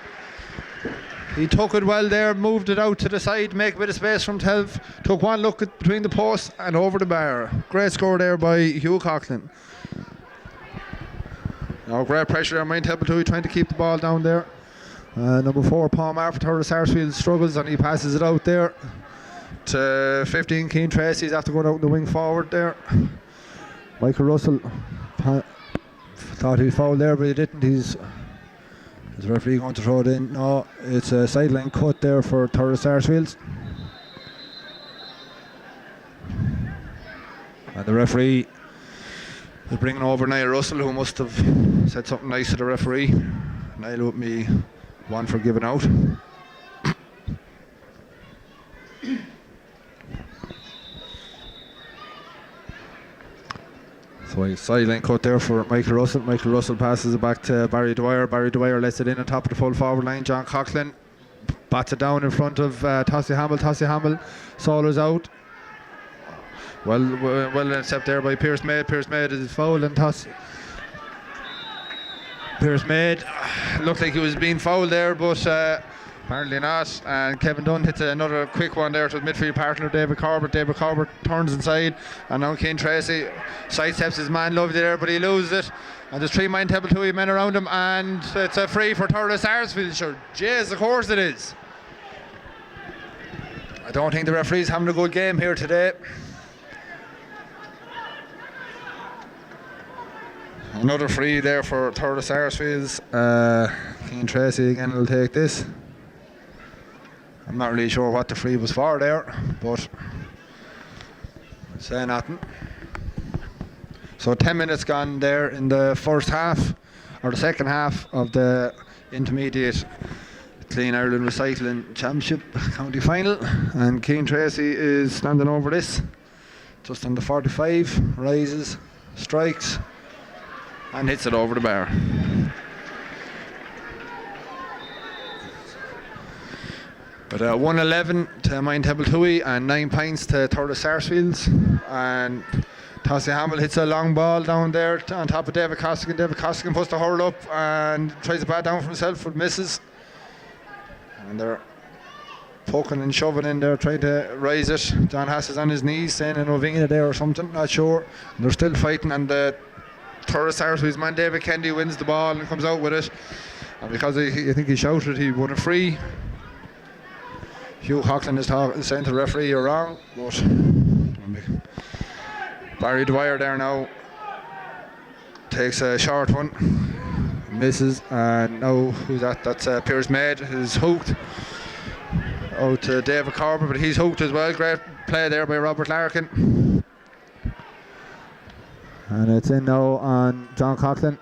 He took it well there, moved it out to the side, make a bit of space from 12, took one look between the posts and over the bar. Great score there by Hugh Coughlin. Now great pressure on Table 2, trying to keep the ball down there. Number 4, Paul Maher for Thurles Sarsfield struggles, and he passes it out there to 15, Keane Tracy. He's after going out in the wing forward there. Michael Russell thought he fouled there, but he didn't. Is the referee going to throw it in? No, it's a sideline cut there for Thurles Sarsfields. And the referee is bringing over Niall Russell, who must have said something nice to the referee. Niall with me one for giving out. So a sideline cut there for Michael Russell. Michael Russell passes it back to Barry Dwyer. Barry Dwyer lets it in on top of the full forward line. John Coughlin bats it down in front of Tossie Hamill. Tossie Hamill solos out. Well intercept there by Pierce Maid. Pierce Maid is fouled, and Pierce Maid looked like he was being fouled there, but apparently not. And Kevin Dunn hits another quick one there to his midfield partner David Corbett. David Corbett turns inside, and now Keane Tracy sidesteps his man Lovely there, but he loses it. And there's 3 Table 2 men around him, and it's a free for Thurles Sarsfield. Sure, jeez, of course it is. I don't think the referee's having a good game here today. Another free there for Thurles Sarsfields. Keane Tracy again will take this. I'm not really sure what the free was for there, but I'll say nothing. So 10 minutes gone there in the first half, or the second half of the intermediate Clean Ireland Recycling Championship county final, and Keane Tracy is standing over this, just on the 45, rises, strikes, and hits it over the bar. But 1-11 to Table 2 and 9 points to Thurles Sarsfields. And Tossie Hamill hits a long ball down there on top of David Costigan. David Costigan puts the hurl up and tries to bat down for himself, but misses. And they're poking and shoving in there, trying to rise it. John Hass is on his knees, saying an Ovina there or something, not sure. And they're still fighting, and the Thurles Sarsfields man David Kennedy wins the ball and comes out with it. And because I think he shouted, he won a free. Hugh Coughlin is saying to the referee, you're wrong, but Barry Dwyer there now takes a short one, misses, and now who's that? That's Pierce Maid, who's hooked out to David Corbett, but he's hooked as well. Great play there by Robert Larkin. And it's in now on John Coughlin.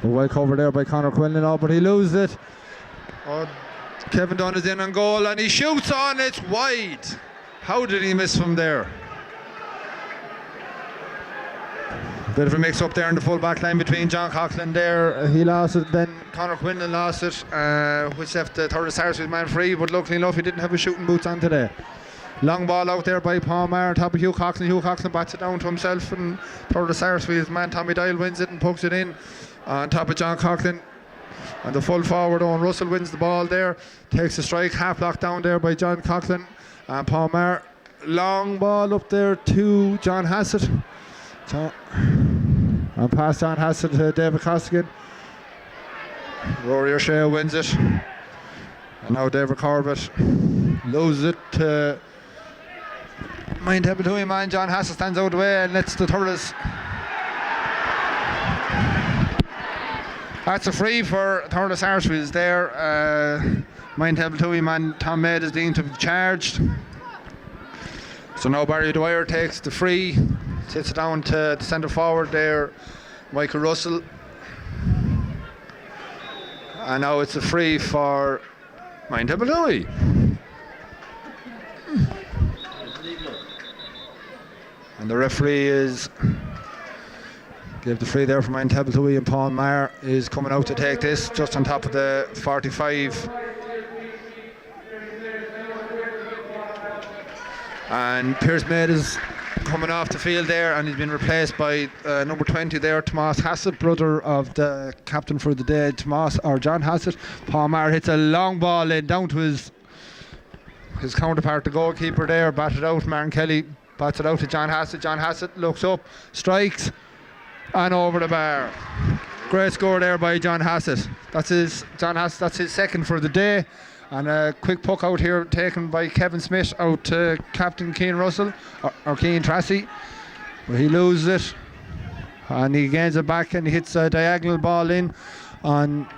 But well covered there by Conor Quinlan now, but he loses it. Kevin Dunn is in on goal, and he shoots on it wide. How did he miss from there? Bit of a mix up there in the full back line between John Coughlin there. He lost it, then Conor Quinlan lost it, which left the Thurles Sarsfield man free, but luckily enough he didn't have his shooting boots on today. Long ball out there by Paul Maher on top of Hugh Coughlin. Hugh Coughlin bats it down to himself, and Thurles Sarsfield's man Tommy Doyle wins it and pokes it in on top of John Coughlin. And the full forward Owen Russell wins the ball there, takes a strike, half blocked down there by John Coughlin. And Paul Maher, long ball up there to John Hassett. And past John Hassett to David Costigan. Rory O'Shea wins it. And now David Corbett loses it to Table 2 man. John Hassett stands out of the way and lets the Thurles. That's a free for Thurles Sarsfields there. Table 2 man Tom Maid is deemed to be charged. So now Barry Dwyer takes the free, sits it down to the centre forward there, Michael Russell. And now it's a free for Table 2. And the referee gave the free there for Mine Tebeltui, and Paul Maher is coming out to take this just on top of the 45. And Pierce Maid is coming off the field there, and he's been replaced by number 20 there, Tomas Hassett, brother of the captain for the day, John Hassett. Paul Maher hits a long ball in down to his counterpart, the goalkeeper there, batted out. Martin Kelly bats it out to John Hassett. John Hassett looks up, strikes, and over the bar. Great score there by John Hassett. That's his second for the day. And a quick puck out here taken by Kevin Smith out to Captain Keane Russell, or Keane Tracy, where he loses it. And he gains it back and he hits a diagonal ball in on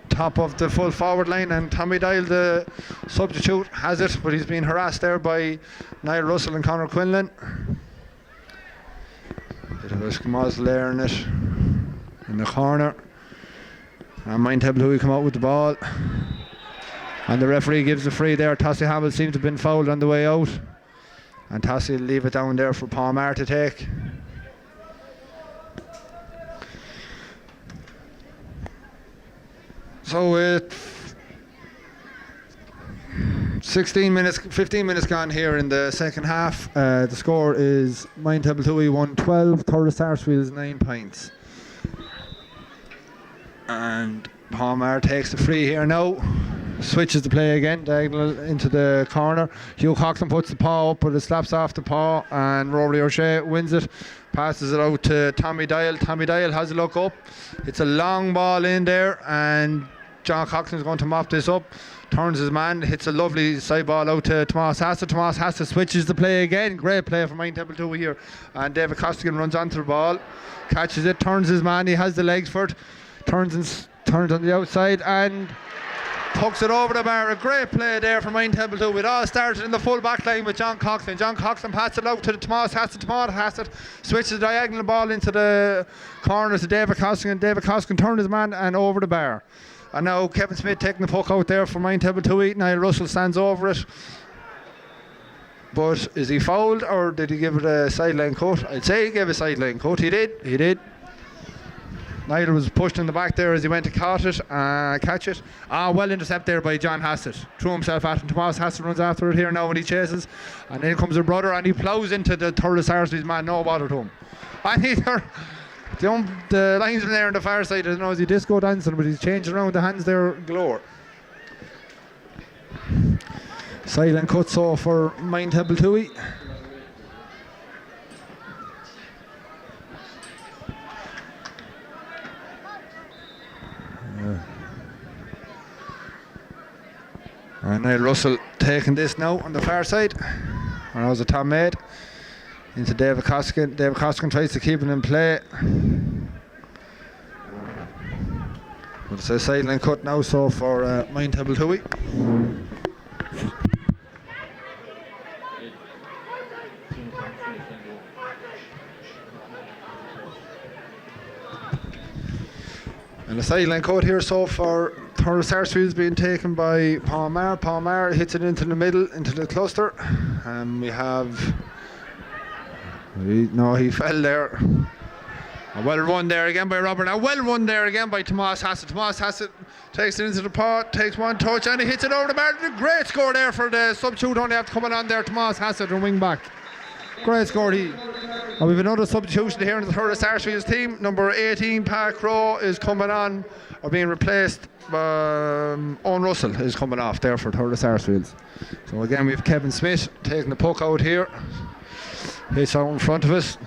top of the full forward line. And Tommy Dial, the substitute, has it, but he's been harassed there by Niall Russell and Conor Quinlan. Bit of a schmozzle there in it, in the corner. And Mine Tebeltui come out with the ball. And the referee gives the free there. Tossie Hamill seems to have been fouled on the way out. And Tossie will leave it down there for Paul Maher to take. So with 15 minutes gone here in the second half. The score is Mine Tebeltui 1-12, Thurles Sarsfields 9 points. And Paul Maher takes the free here now. Switches the play again, diagonal into the corner. Hugh Coxon puts the paw up, but it slaps off the paw, and Rory O'Shea wins it. Passes it out to Tommy Dial. Tommy Dial has a look up. It's a long ball in there, and John Coxon is going to mop this up. Turns his man, hits a lovely side ball out to Tomas Hassett. Tomas Hassett switches the play again. Great play from Mine Tebeltui here. And David Costigan runs onto the ball, catches it, turns his man. He has the legs for it. Turns on the outside and pucks it over the bar. A great play there from Mine Tebeltui. It all started in the full back line with John Coxon. John Coxon passes it out to Tomas Hassett. Tomas Hassett switches the diagonal ball into the corner to David Costigan. David Costigan turned his man and over the bar. And now Kevin Smith taking the puck out there for Mine Tebeltui. Niall Russell stands over it. But is he fouled, or did he give it a sideline cut? I'd say he gave a sideline cut. He did. Niall was pushed in the back there as he went to catch it. Well intercepted there by John Hassett. Threw himself at him. Tomas Hassett runs after it here now when he chases. And then comes her brother and he ploughs into the Thurles Sarsfields man, no bother to him. And the linesman there on the far side, I don't know, is he disco dancing, but he's changing around the hands there galore. Silent cut so for Mine Tebeltui. And Niall Russell taking this now on the far side. And that was a Tom Maid into David Costigan. David Costigan tries to keep it in play. But it's a sideline cut now, so for Mine Tebeltui. And a sideline cut here, so for Thurles Sarsfields being taken by Paul Maher. Paul Maher hits it into the middle, into the cluster. We have... he fell there. A well run there again by Robert. A well run there again by Tomas Hassett. Tomas Hassett takes it into the pot, takes one touch, and he hits it over the bar. Great score there for the substitute. Only have to come on there, Tomas Hassett, and wing back. Great score. And we've another substitution here in the Thurles Sarsfields team. Number 18, Pat Crow, is coming on, or being replaced. Owen Russell is coming off there for Thurles Sarsfields. So again, we have Kevin Smith taking the puck out here. Hits out in front of us.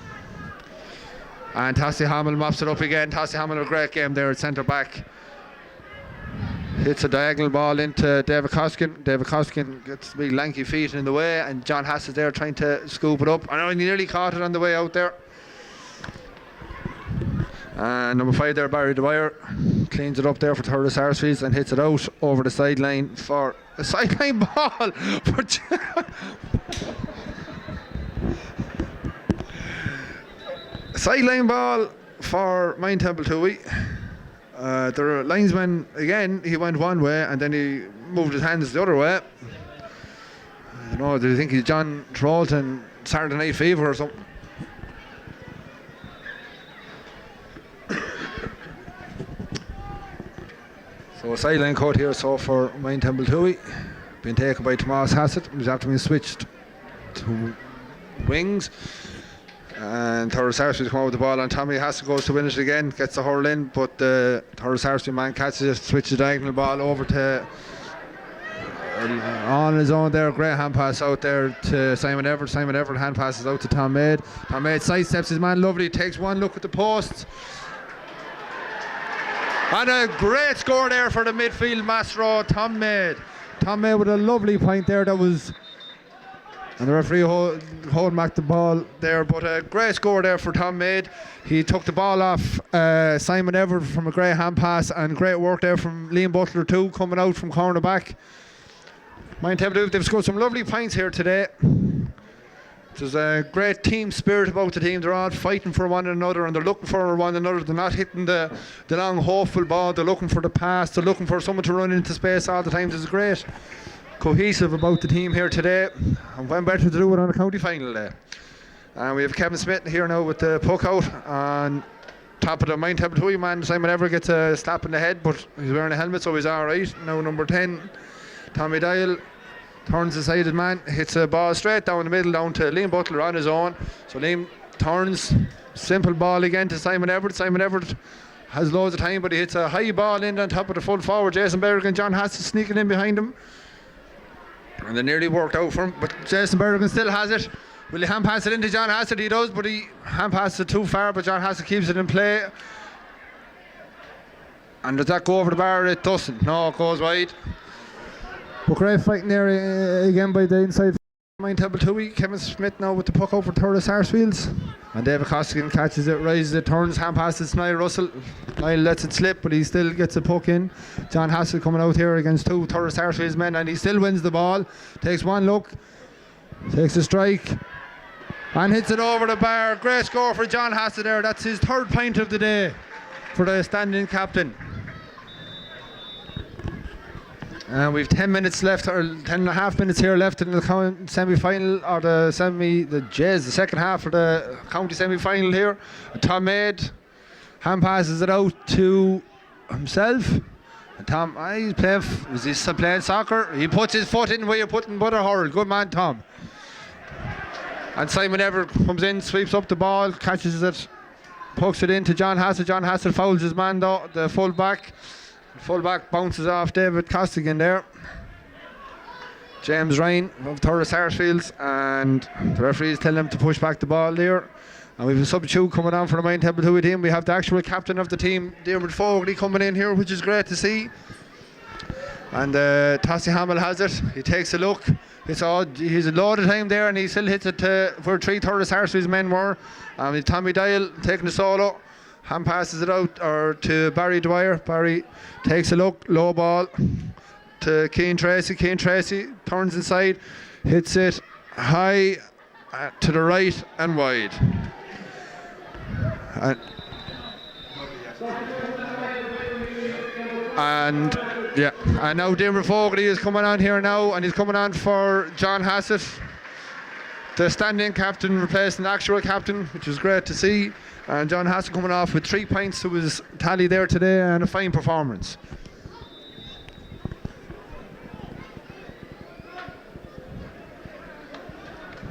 And Tossie Hamill mops it up again. Tossie Hamill, a great game there at centre back. Hits a diagonal ball into David Costigan. David Costigan gets big lanky feet in the way, and John Hass is there trying to scoop it up. I know he nearly caught it on the way out there. And number 5 there, Barry Dwyer, cleans it up there for Thurles Sarsfields and hits it out over the sideline for a sideline ball. Sideline ball for Mine Tebeltui. The linesman, again, he went one way and then he moved his hands the other way. I don't know, do you think he's John Travolta Saturday Night Fever or something. So a sideline cut here so for Mine Temple Tui. Been taken by Tomas Hassett. He's after being switched to wings. And Thurles Sarsfield come out with the ball, and Tommy Hassett goes to win it again, gets the hurl in, but the Thurles Sarsfield man catches it, switches the diagonal ball over to on his own there. Great hand pass out there to Simon Everett. Simon Everett hand passes out to Tom Maid. Tom Maid sidesteps his man, lovely, takes one look at the post. And a great score there for the midfield maestro, Tom Maid. Tom Maid with a lovely point there that was... And the referee holding back the ball there, but a great score there for Tom Maid. He took the ball off Simon Everett from a great hand pass, and great work there from Liam Butler too, coming out from corner back. Mine Temple, they've scored some lovely points here today. There's a great team spirit about the team. They're all fighting for one another, and they're looking for one another. They're not hitting the long hopeful ball. They're looking for the pass. They're looking for someone to run into space all the time. There's great cohesive about the team here today, and when better to do it on a county final day. And we have Kevin Smith here now with the puck out on top of the Mine Temple Tui man. Simon Everett gets a slap in the head, but he's wearing a helmet, so he's alright. Now number 10, Tommy Dial, turns the sided man, hits a ball straight down the middle down to Liam Butler on his own. So Liam turns, simple ball again to Simon Everett. Simon Everett has loads of time, but he hits a high ball in on top of the full forward. Jason Berrigan, John Hassett sneaking in behind him. And they nearly worked out for him, but Jason Berrigan still has it. Will he hand pass it into John Hassett? He does, but he hand passes it too far, but John Hassett keeps it in play. And does that go over the bar? It doesn't. No, it goes wide. But great fighting there again by the inside. Mine Temple Tui. Kevin Smith now with the puck out for Thurles Sarsfields. And David Costigan catches it, raises it, turns, hand passes Niall Russell. Niall lets it slip, but he still gets a puck in. John Hassett coming out here against two Thurles Sarsfields men, and he still wins the ball. Takes one look, takes a strike, and hits it over the bar. Great score for John Hassett there. That's his third point of the day for the standing captain. And we've 10 minutes left, or 10 and a half minutes here left in the semi-final, or the second half of the county semi-final here. Tom Maid hand passes it out to himself. And Tom, he's playing, is he still playing soccer? He puts his foot in where you're putting butter hurl. Good man, Tom. And Simon Everett comes in, sweeps up the ball, catches it, pokes it into John Hassett. John Hassett fouls his man though, the full back. Fullback bounces off David Costigan there. James Ryan of Thurles Sarsfields, and the referee is telling him to push back the ball there. And we've a substitute coming on for the Mine Temple Tui team. We have the actual captain of the team, Dermot Fogarty, coming in here, which is great to see. And Tossie Hamill has it. He takes a look. He's a load of time there, and he still hits it to where three Thurles Sarsfields men were. Tommy Dial taking the solo. Hand passes it out to Barry Dwyer. Barry takes a look, low ball to Cian Tracy. Cian Tracy turns inside, hits it high to the right and wide. And now Dermot Fogarty is coming on here now, and he's coming on for John Hassett, the standing captain replacing the actual captain, which is great to see. And John Hassett coming off with 3 points to his tally there today, and a fine performance.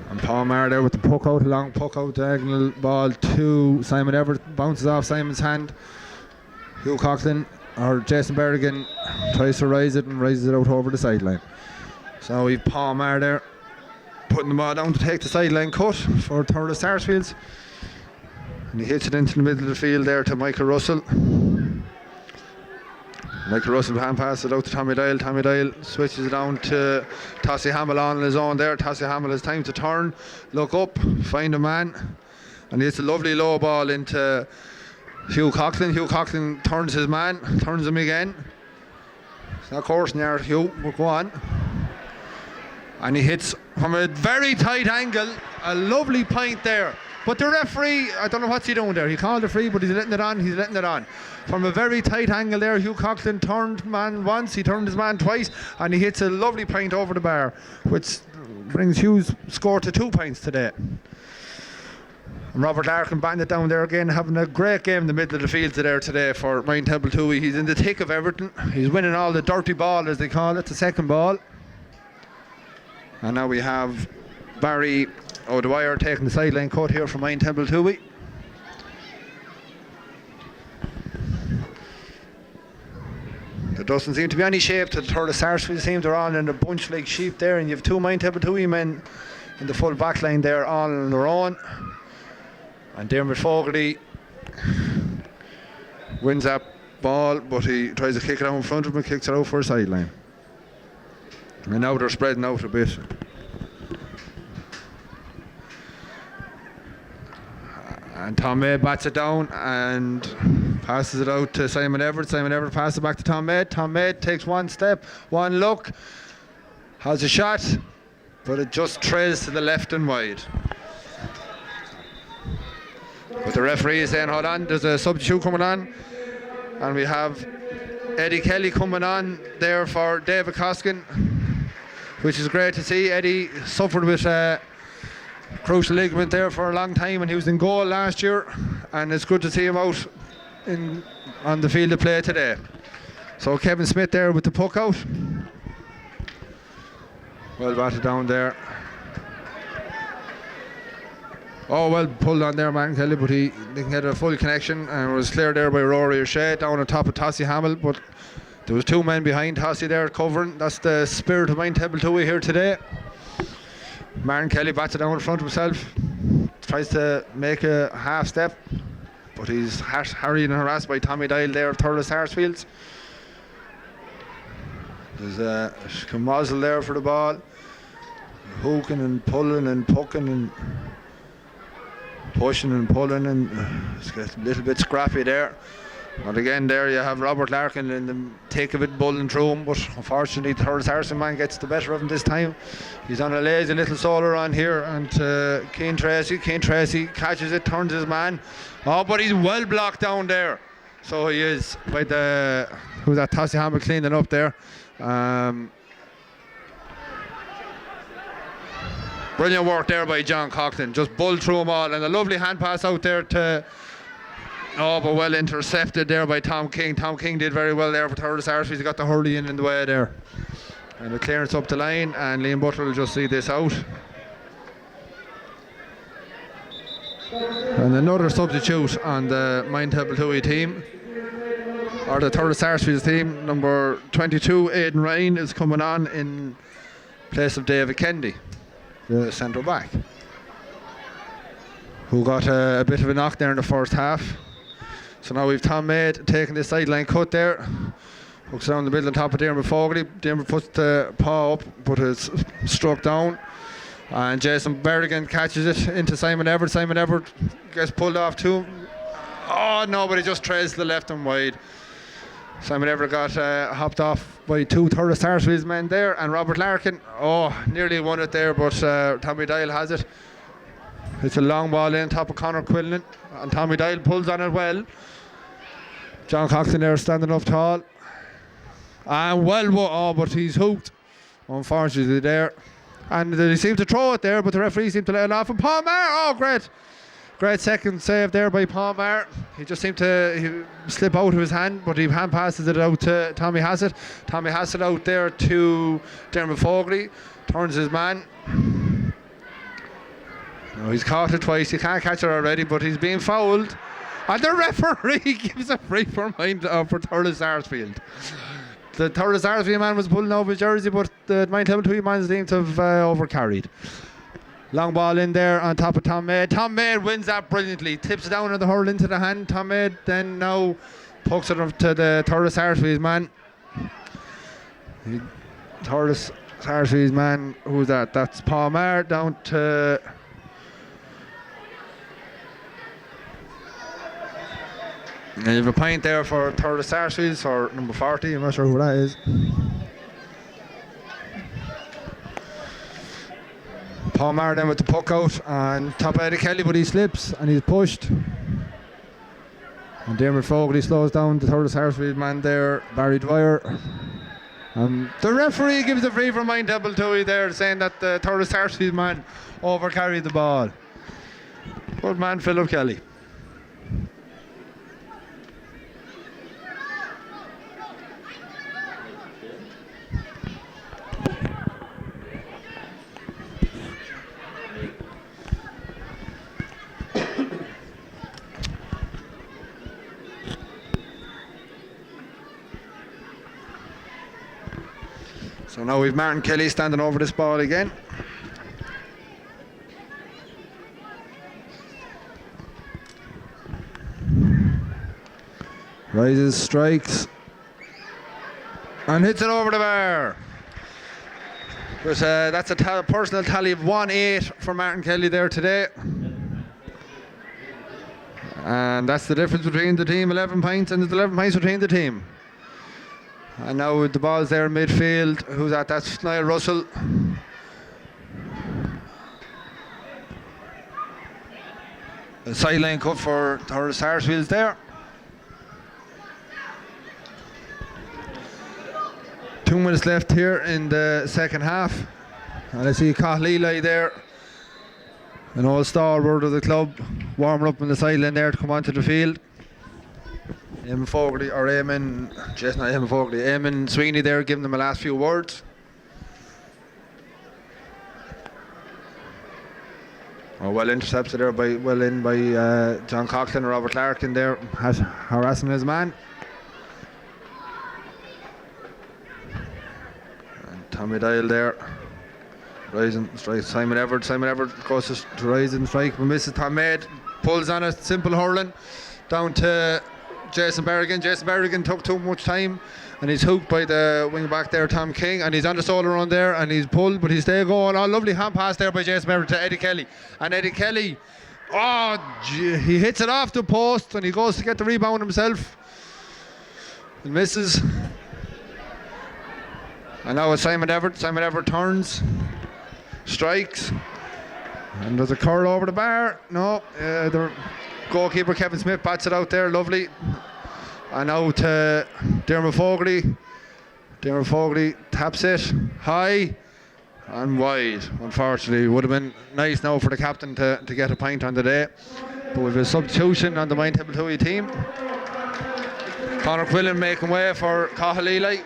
And Paul Maher there with the puck out, a long puck out, diagonal ball to Simon Everett, bounces off Simon's hand. Hugh Coughlin or Jason Berrigan tries to raise it and raises it out over the sideline. So we've Paul Maher there putting the ball down to take the sideline cut for Thurles Sarsfields. And he hits it into the middle of the field there to Michael Russell. Michael Russell hand passes it out to Tommy Dial. Tommy Dial switches it down to Tossie Hamill on his own there. Tossie Hamill has time to turn, look up, find a man, and he hits a lovely low ball into Hugh Coughlin. Hugh Coughlin turns his man, turns him again. It's not coursing there, Hugh, we'll go on. And he hits from a very tight angle, a lovely point there. But the referee, I don't know what's he doing there. He called the free, but he's letting it on. From a very tight angle there, Hugh Coughlin turned man once, he turned his man twice, and he hits a lovely point over the bar, which brings Hughes' score to 2 points today. And Robert Larkin batting it down there again, having a great game in the middle of the field today for Temple Toohey. He's in the thick of everything. He's winning all the dirty ball, as they call it, the second ball. And now we have Barry O'Dwyer taking the sideline cut here for Temple Toohey. There doesn't seem to be any shape to the third of Sarsfield team. They're all in a bunch like sheep there, and you have 2 Temple Toohey men in the full back line there, all on their own. And Dermot Fogarty wins that ball, but he tries to kick it out in front of him and kicks it out for a sideline. And now they're spreading out a bit. And Tom May bats it down and passes it out to Simon Everett. Simon Everett passes it back to Tom May. Tom May takes one step, one look, has a shot, but it just trails to the left and wide. But the referee is saying, hold on, there's a substitute coming on. And we have Eddie Kelly coming on there for David Coskin, which is great to see. Eddie suffered with crucial ligament there for a long time, and he was in goal last year, and it's good to see him out on the field of play today. So Kevin Smith there with the puck out. Well batted down there. Oh, well pulled on there, Martin Kelly, but he didn't get a full connection, and was cleared there by Rory O'Shea down on top of Tossie Hamill, but there was 2 men behind Tossie there covering. That's the spirit of Temple Toohey here today. Martin Kelly bats it down in front of himself, tries to make a half step, but he's harried and harassed by Tommy Dial there of Thurles Sarsfields. There's a muzzle there for the ball, hooking and pulling and pucking and pushing and pulling, and it's a little bit scrappy there. And again there you have Robert Larkin in the thick of it, bulling through him, but unfortunately the Thurles Harrison man gets the better of him this time. He's on a lazy little solar on here, and Cian Tracy catches it, turns his man. Oh, but he's well blocked down there. So he is by who's that, Tossie Hamill cleaning up there. Brilliant work there by John Coughlin, just bulled through them all, and a lovely hand pass out there to but well intercepted there by Tom King. Tom King did very well there for Thurles Sarsfields. He got the hurley in the way there. And the clearance up the line, and Liam Butler will just see this out. And another substitute on the Temple Toohey team, or the Thurles Sarsfields team. Number 22, Aidan Ryan, is coming on in place of David Kennedy, the centre back, who got a bit of a knock there in the first half. So now we've Tom Maid taking the sideline cut there. Hooks down the middle on top of Dermot Fogarty. Dermot puts the paw up, but it's struck down. And Jason Berrigan catches it into Simon Everett. Simon Everett gets pulled off too. Oh no, but he just trails to the left and wide. Simon Everett got hopped off by 2 Thurles Sarsfields men there. And Robert Larkin, nearly won it there, but Tommy Dial has it. It's a long ball in top of Conor Quinlan, and Tommy Dial pulls on it well. John Coxon there standing up tall. And but he's hooked, unfortunately, there. And they seem to throw it there, but the referee seemed to let it off. And Palmer, great second save there by Palmer. He just seemed to slip out of his hand, but he hand passes it out to Tommy Hassett. Tommy Hassett out there to Dermot Fogarty, turns his man. No, he's caught it twice. He can't catch it already, but he's being fouled. And the referee gives a free for Thurles Sarsfield. The Thurles Sarsfield man was pulling over his jersey, but the Temple Toohey man seemed to have overcarried. Long ball in there on top of Tom Maid. Tom Maid wins that brilliantly. Tips it down on the hurl into the hand. Tom Maid then now pucks it up to the Thurles Sarsfield man. Thurles Sarsfield man, who's that? That's Palmer down to... And you have a point there for Thurles Sarsfields for number 40. I'm not sure who that is. Palmer then with the puck out on top of Eddie Kelly, but he slips and he's pushed. And Dermot Fogarty slows down the Thurles Sarsfield man there, Barry Dwyer. The referee gives a free for Mind Temple Tui there, saying that the Thurles Sarsfield man overcarried the ball. Good man, Philip Kelly. So now we've Martin Kelly standing over this ball again. Rises, strikes, and hits it over the bar. But that's a personal tally of 1-8 for Martin Kelly there today. And that's the difference between the team, 11 points, and there's 11 points between the team. And now with the ball's there in midfield, who's at? That's Niall Russell. A sideline cut for Thurles Sarsfield's there. 2 minutes left here in the second half. And I see Cathal Ely there, an old stalwart of the club, warming up on the sideline there to come onto the field. Eamon Sweeney there giving them the last few words. Oh, well intercepted there by John Coughlin and Robert Larkin there, harassing his man. And Tommy Dial there, rising, strike Simon Everett. Simon Everett goes to rise and strike, but misses. Tom Maid pulls on a simple hurling down to Jason Berrigan. Jason Berrigan took too much time and he's hooked by the wing back there, Tom King, and he's on the shoulder run there and he's pulled, but he's still going. Oh, lovely hand pass there by Jason Berrigan to Eddie Kelly. And Eddie Kelly, he hits it off the post and he goes to get the rebound himself and misses. And now it's Simon Everett. Simon Everett turns, strikes, and there's a curl over the bar. No, the goalkeeper Kevin Smith bats it out there, lovely. And now to Dermot Fogarty. Dermot Fogarty taps it high and wide. Unfortunately, it would have been nice now for the captain to get a point on the day. But with a substitution on the Mind Temple Tui team. Conor Quillen making way for Cathal Ely.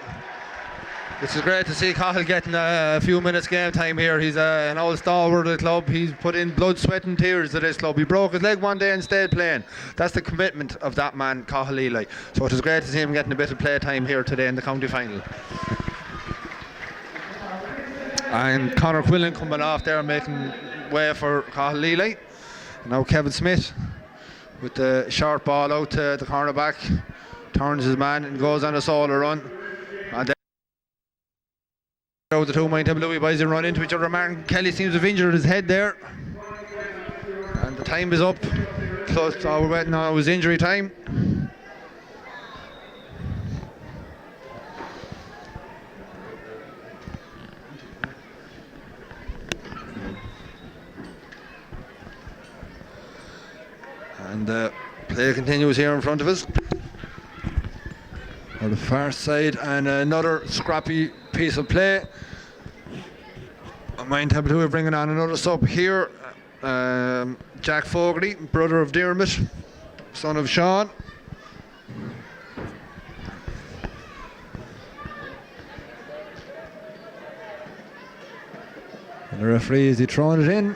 It's great to see Cathal getting a few minutes game time here. He's an old stalwart of the club. He's put in blood, sweat and tears to this club. He broke his leg one day and stayed playing. That's the commitment of that man, Cathal Ely. So it is great to see him getting a bit of play time here today in the county final. And Conor Quillen coming off there, making way for Cathal Ely. Now Kevin Smith with the short ball out to the cornerback, turns his man and goes on a solo run. And then the two Mind Temple Tui boys run into each other. Martin Kelly seems to have injured his head there, and the time is up. So we're waiting on his injury time. And the play continues here in front of us. On the far side, and another scrappy piece of play. Mind Temple Tui bringing on another sub here. Jack Fogarty, brother of Dermot, son of Sean. And the referee, is he throwing it in?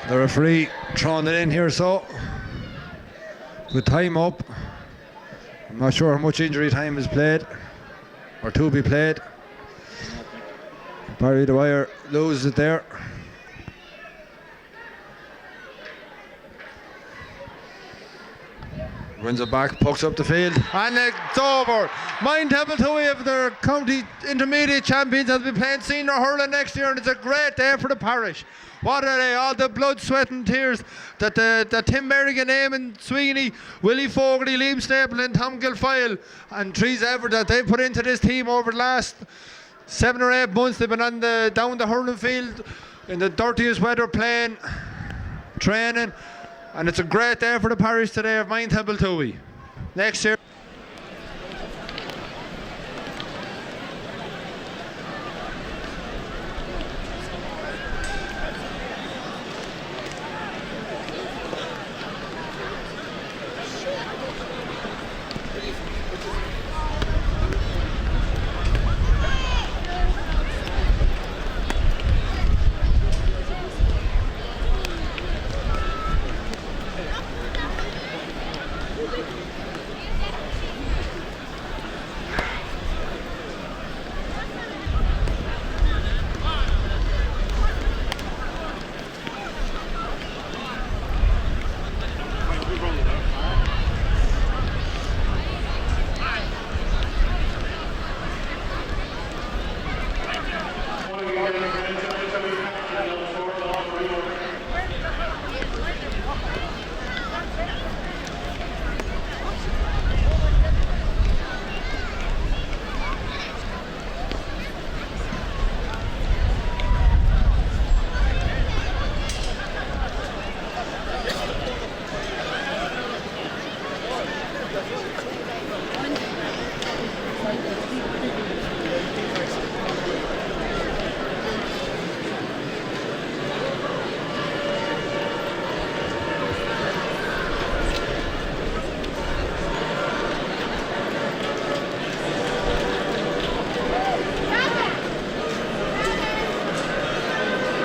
The referee throwing it in here, so with time up. I'm not sure how much injury time is played or to be played. Barry Dwyer loses it there. Wins it back, pucks up the field, and it's over. Mind Temple Tui of their county intermediate champions will be playing senior hurling next year, and it's a great day for the parish. What are they? All the blood, sweat and tears that Tim Merrigan, Eamon Sweeney, Willie Fogarty, Liam Staple and Tom Gilfoyle and Trees Everett that they put into this team over the last 7 or 8 months they've been on down the hurling field in the dirtiest weather playing, training, and it's a great day for the parish today of Minetable Towey. Next year.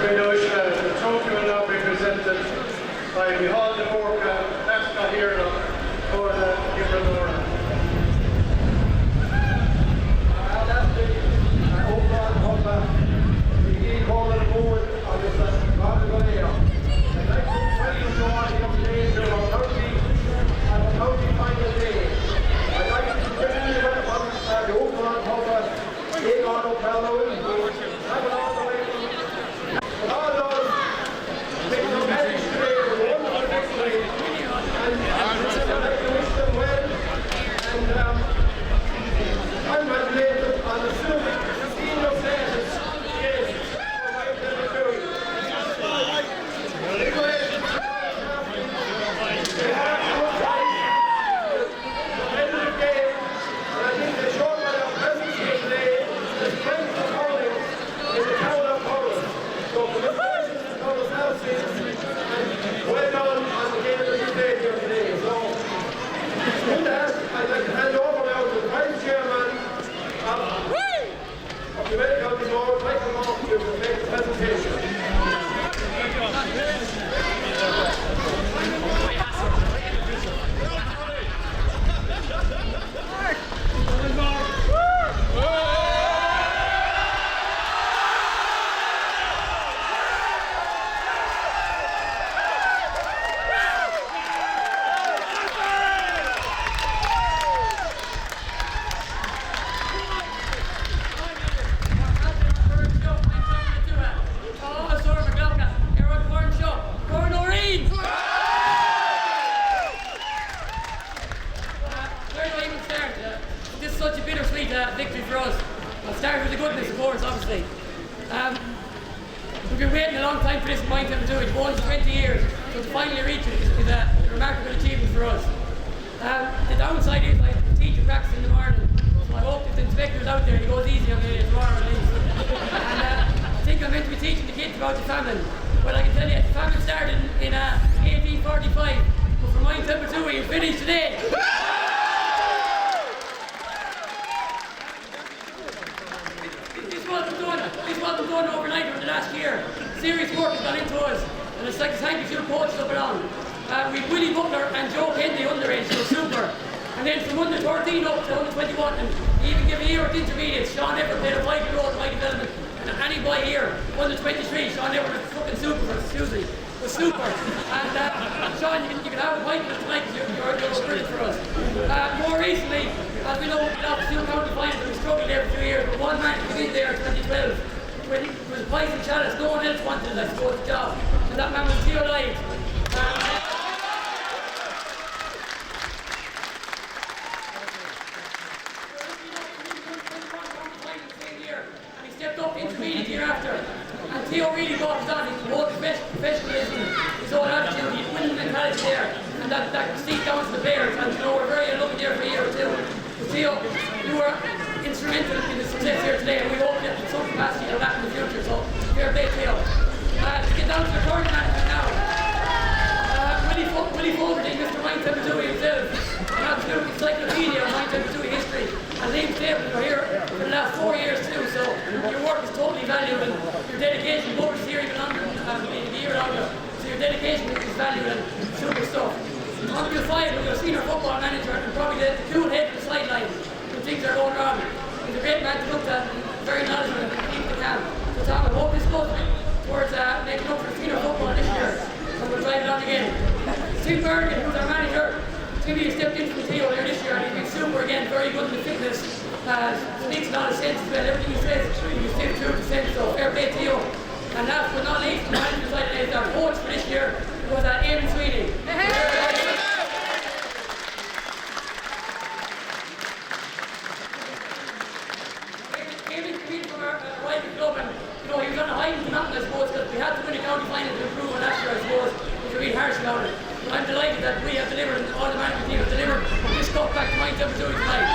The trophy will now be presented by Michal de Borca, mascot hero for the Gibraltar. That's the overall cover. The call on board of the Valgaleo. I'd like to welcome you all here today to our 30 final day. I'd like to especially welcome the overall cover, Egon O'Calloway, travel all the way from all those making a marriage today with a wonderful victory, and I'd like to wish them well, and congratulate them on the silver senior status. Yes, for my territory. They have outside the end of the game, and I think they showed by their presence here today the strength of hurling in the town of Hurling. So congratulations to Thomas Houses, and well done on the game that you played here today. So with that, I'd like to hand over now to the Vice Chairman of the Medical Board, Michael Moffey, to make the presentation. This is such a bittersweet victory for us. I'll start with the goodness, of course, obviously. We've been waiting a long time for this Minetable Towey. Once 20 years, so to finally reach it is a remarkable achievement for us. The downside is I teach and practice in the morning, so I hope if the inspector's out there, he goes easy on me tomorrow at least. And I think I'm meant to be teaching the kids about the famine. Well, I can tell you, the famine started in 1845, but for Minetable Towey, it's finished today. This wasn't done overnight over the last year. Serious work has gone into us, and it's like to thank you to the coaches up and on. We had Willie Butler and Joe Kennedy underage, who were super. And then from under 13 up to under 21, and even give a year at intermediates, Sean Everett played a vital role in my development. And any boy here, under 23, Sean Everett was fucking super, excuse me, was super. And Sean, you can have a pint with us tonight because you're brilliant for us. More recently, as we know, we lost 2 county finals, we struggled there for 2 years, but one man came in there in 2012 when it was Pies and Chalice. No one else wanted it, I suppose, the job. And that man was Theo Lyons. really the year after. And Theo really brought us on. He promoted professionalism, his own attitude, his winning mentality there, and that seeped down to the players. And you know, we're very lucky there for a year or two. But Theo, you were instrumental in the success here today, and we hope that in some capacity you'll back in the future. So, fair play, Theo. To get down to the current management now. Willie Fogarty, Mr. Mine Tempatui himself, an absolute encyclopedia of Mine Tempatui history. And Liam Stapleton, you're here for the last 4 years too, so your work is totally valued and your dedication, both this year even longer, the year longer, so your dedication is valued and super stuff. On to 5, we've got a senior football manager and probably the cool head of the sideline when things are going wrong. He's a great man to look at and very knowledgeable and keep the calm. So Tom, I hope this goes towards making up for senior football this year. And we'll drive it on again. Steve Bergen, who's our manager, Timmy stepped in from Theo there this year and he's been super again, very good in the fitness. Speaks a lot of sense as well. Everything he says, he's still true to sense, so fair play to you. And last but not least, the manager side is our coach for this year was Eamon Sweeney. Eamon came in from our rival club and you know, he was on a high mountain, I suppose, because we had to win a county final to improve on last year, I suppose. It was really harsh about it. But I'm delighted that we have delivered, and all the management team have delivered this cup back to Mine Tempatui tonight.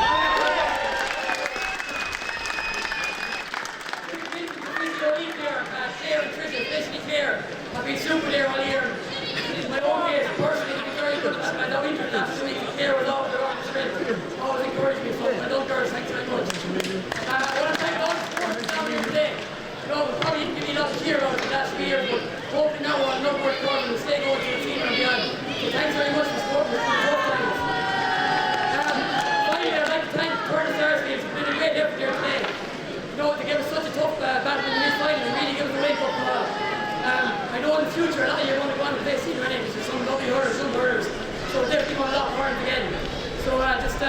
Claire and Tricia, especially Claire, have been super there all year. In my own case, personally, it's been very good. I know injured last 2 weeks, and Claire was always there on the strength. Always encouraged me, so I love girls, thanks very much. I want to thank all the supporters down here today. You know, we probably didn't give you a lot of cheer out the last few years, but hopefully now we're on another work towards and we'll stay going to the senior and beyond. So thanks very much for supporting us through tough times. Finally, I'd like to thank Turner Sarsfield. It's been a great effort here today. You know, to give us such a tough battle in this final and really give us a wake-up call. I know in the future a lot of you are going to go on to play senior innings. There's some lovely hurlers, some hurlers. So we're definitely going to lock hard again. So just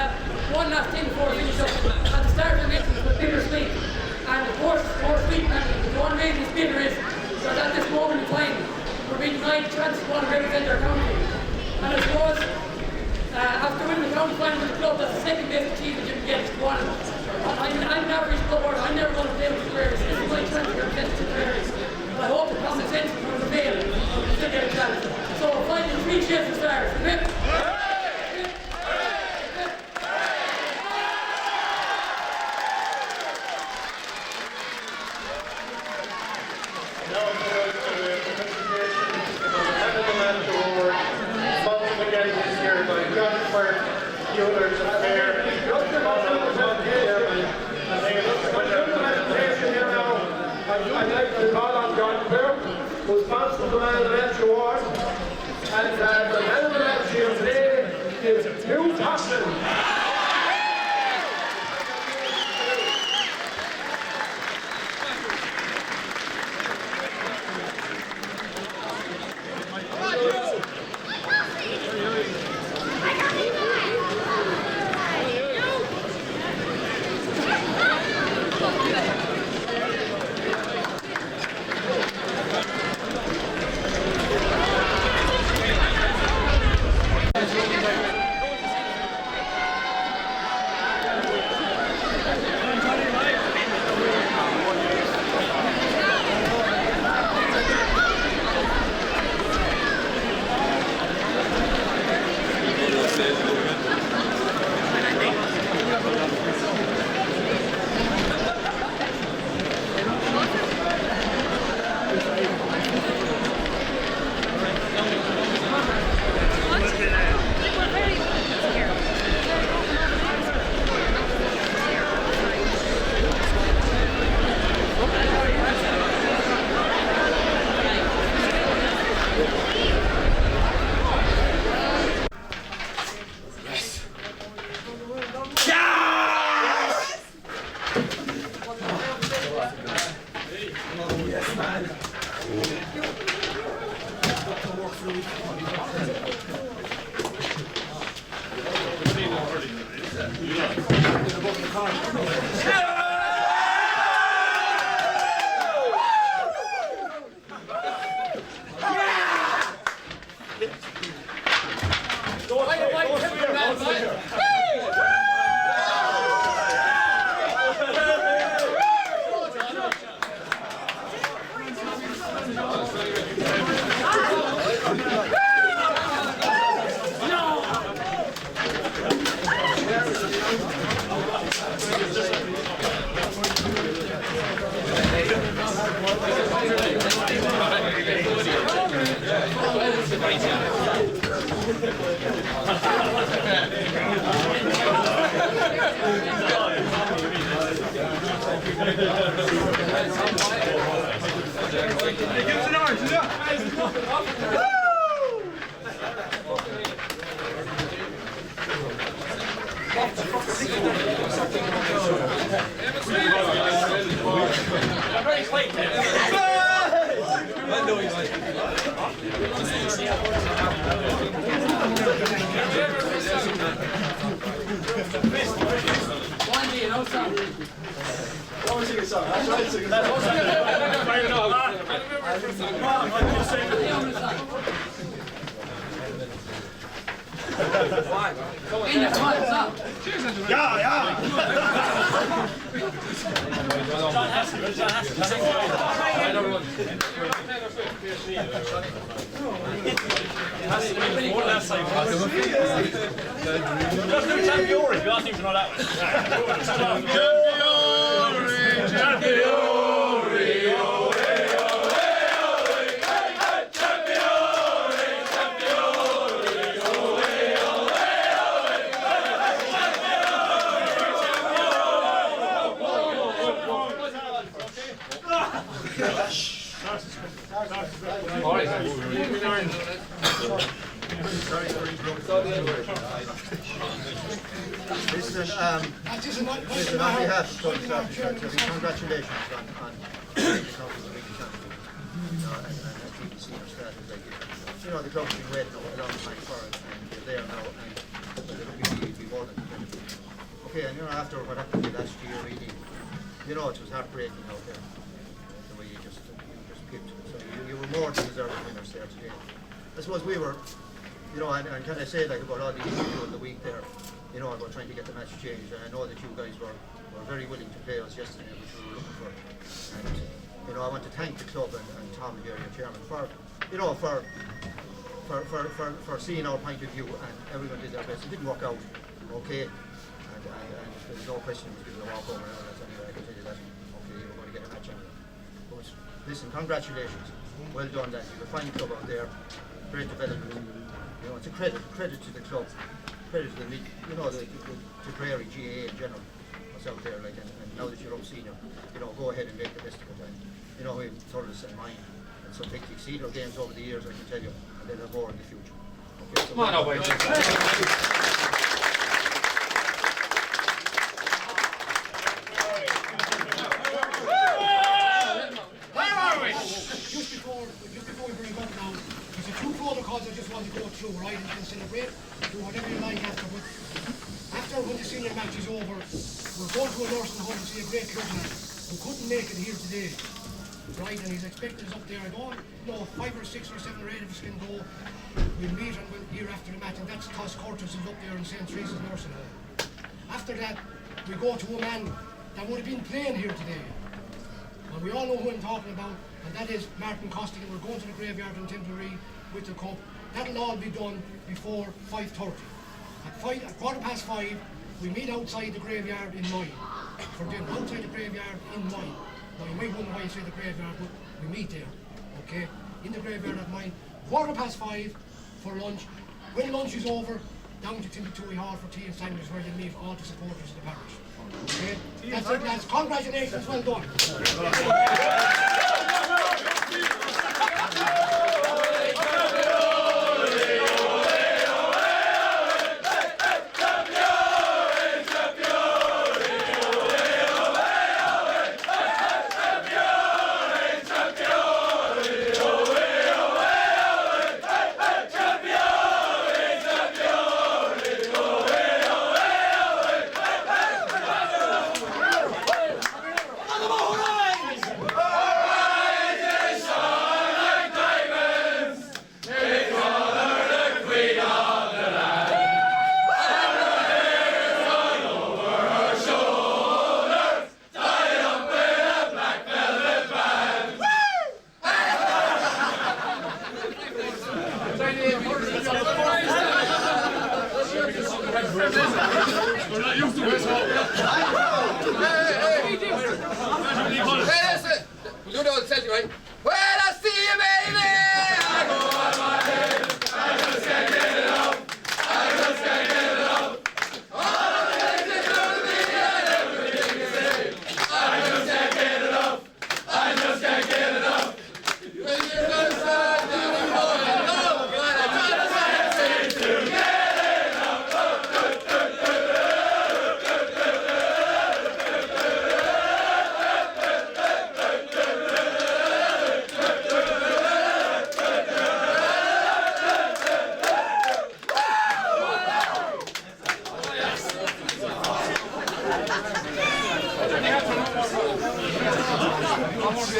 one last thing before we finish up. At the start of the mentioned it was bittersweet. And of course, more sweet, and the one reason it's bitter is that at this moment in time, we're being denied the chance to go on and represent our county. And I suppose, after winning the county final with the club, that's the second best achievement you can get is to go on. I'm an average club, I'm never going to play with Tipperary. This is my chance to represent Tipperary. But I hope the common sense will prevail and we'll still get a chance. So, finally, 3 cheers for Stars. I'd like to call on John Burke, who sponsors the Man of the Match Award. And the Man of the Match here today is Hugh Thompson. Listen, on behalf of Tony congratulations on the council league championship. And keeping senior status like the club's been waiting a long time for it, and you're there now, and it'll be more than competitive. Okay, and after what happened last year, really, it was heartbreaking out there, the way you just picked. So you were more than deserving winners there today. I suppose we were, and can I say about all the issues of the week there, about trying to get the match changed, and I know that you guys were very willing to play us yesterday, which we were looking for. And I want to thank the club and Tom here, your chairman, for seeing our point of view, and everyone did their best. It didn't work out, okay, and there's no question it was given a walkover and all that anyway. I can tell you that. Okay, you were going to get a match anyway. But listen, congratulations, well done, that you've a fine club out there, great development. It's a credit to the club. Credit to the Tipperary GAA in general, what's out there, and now that you're up senior, go ahead and make the best of it. And we've Thurles in mind, and some big senior games over the years, I can tell you, and they'll have more in the future. Okay, so come on, where are we? Just before we bring up now, there's a few protocols I just want to go through, right, and celebrate. Do whatever you like after, but after when the senior match is over, we're going to a nursing home to see a great club man who couldn't make it here today, right, and he's expecting us up there. I don't know, 5 or 6 or 7 or 8 of us can go. We'll meet and we'll hear after the match, and that's Toss Curtis who's up there in St. Teresa's nursing home. After that, we go to a man that would have been playing here today, and we all know who I'm talking about, and that is Martin Costigan. We're going to the graveyard in Tipperary with the cup. That'll all be done before 5:30. At 5:15, we meet outside the graveyard in 9 for dinner. Outside the graveyard in 9. Now you might wonder why I say the graveyard, but we meet there, okay? In the graveyard at 9. 5:15 for lunch. When lunch is over, down to Timbuktu Hall for tea and sandwiches, where you meet all the supporters of the parish. Okay? That's it, lads. Congratulations, well done. I just can't get Oh.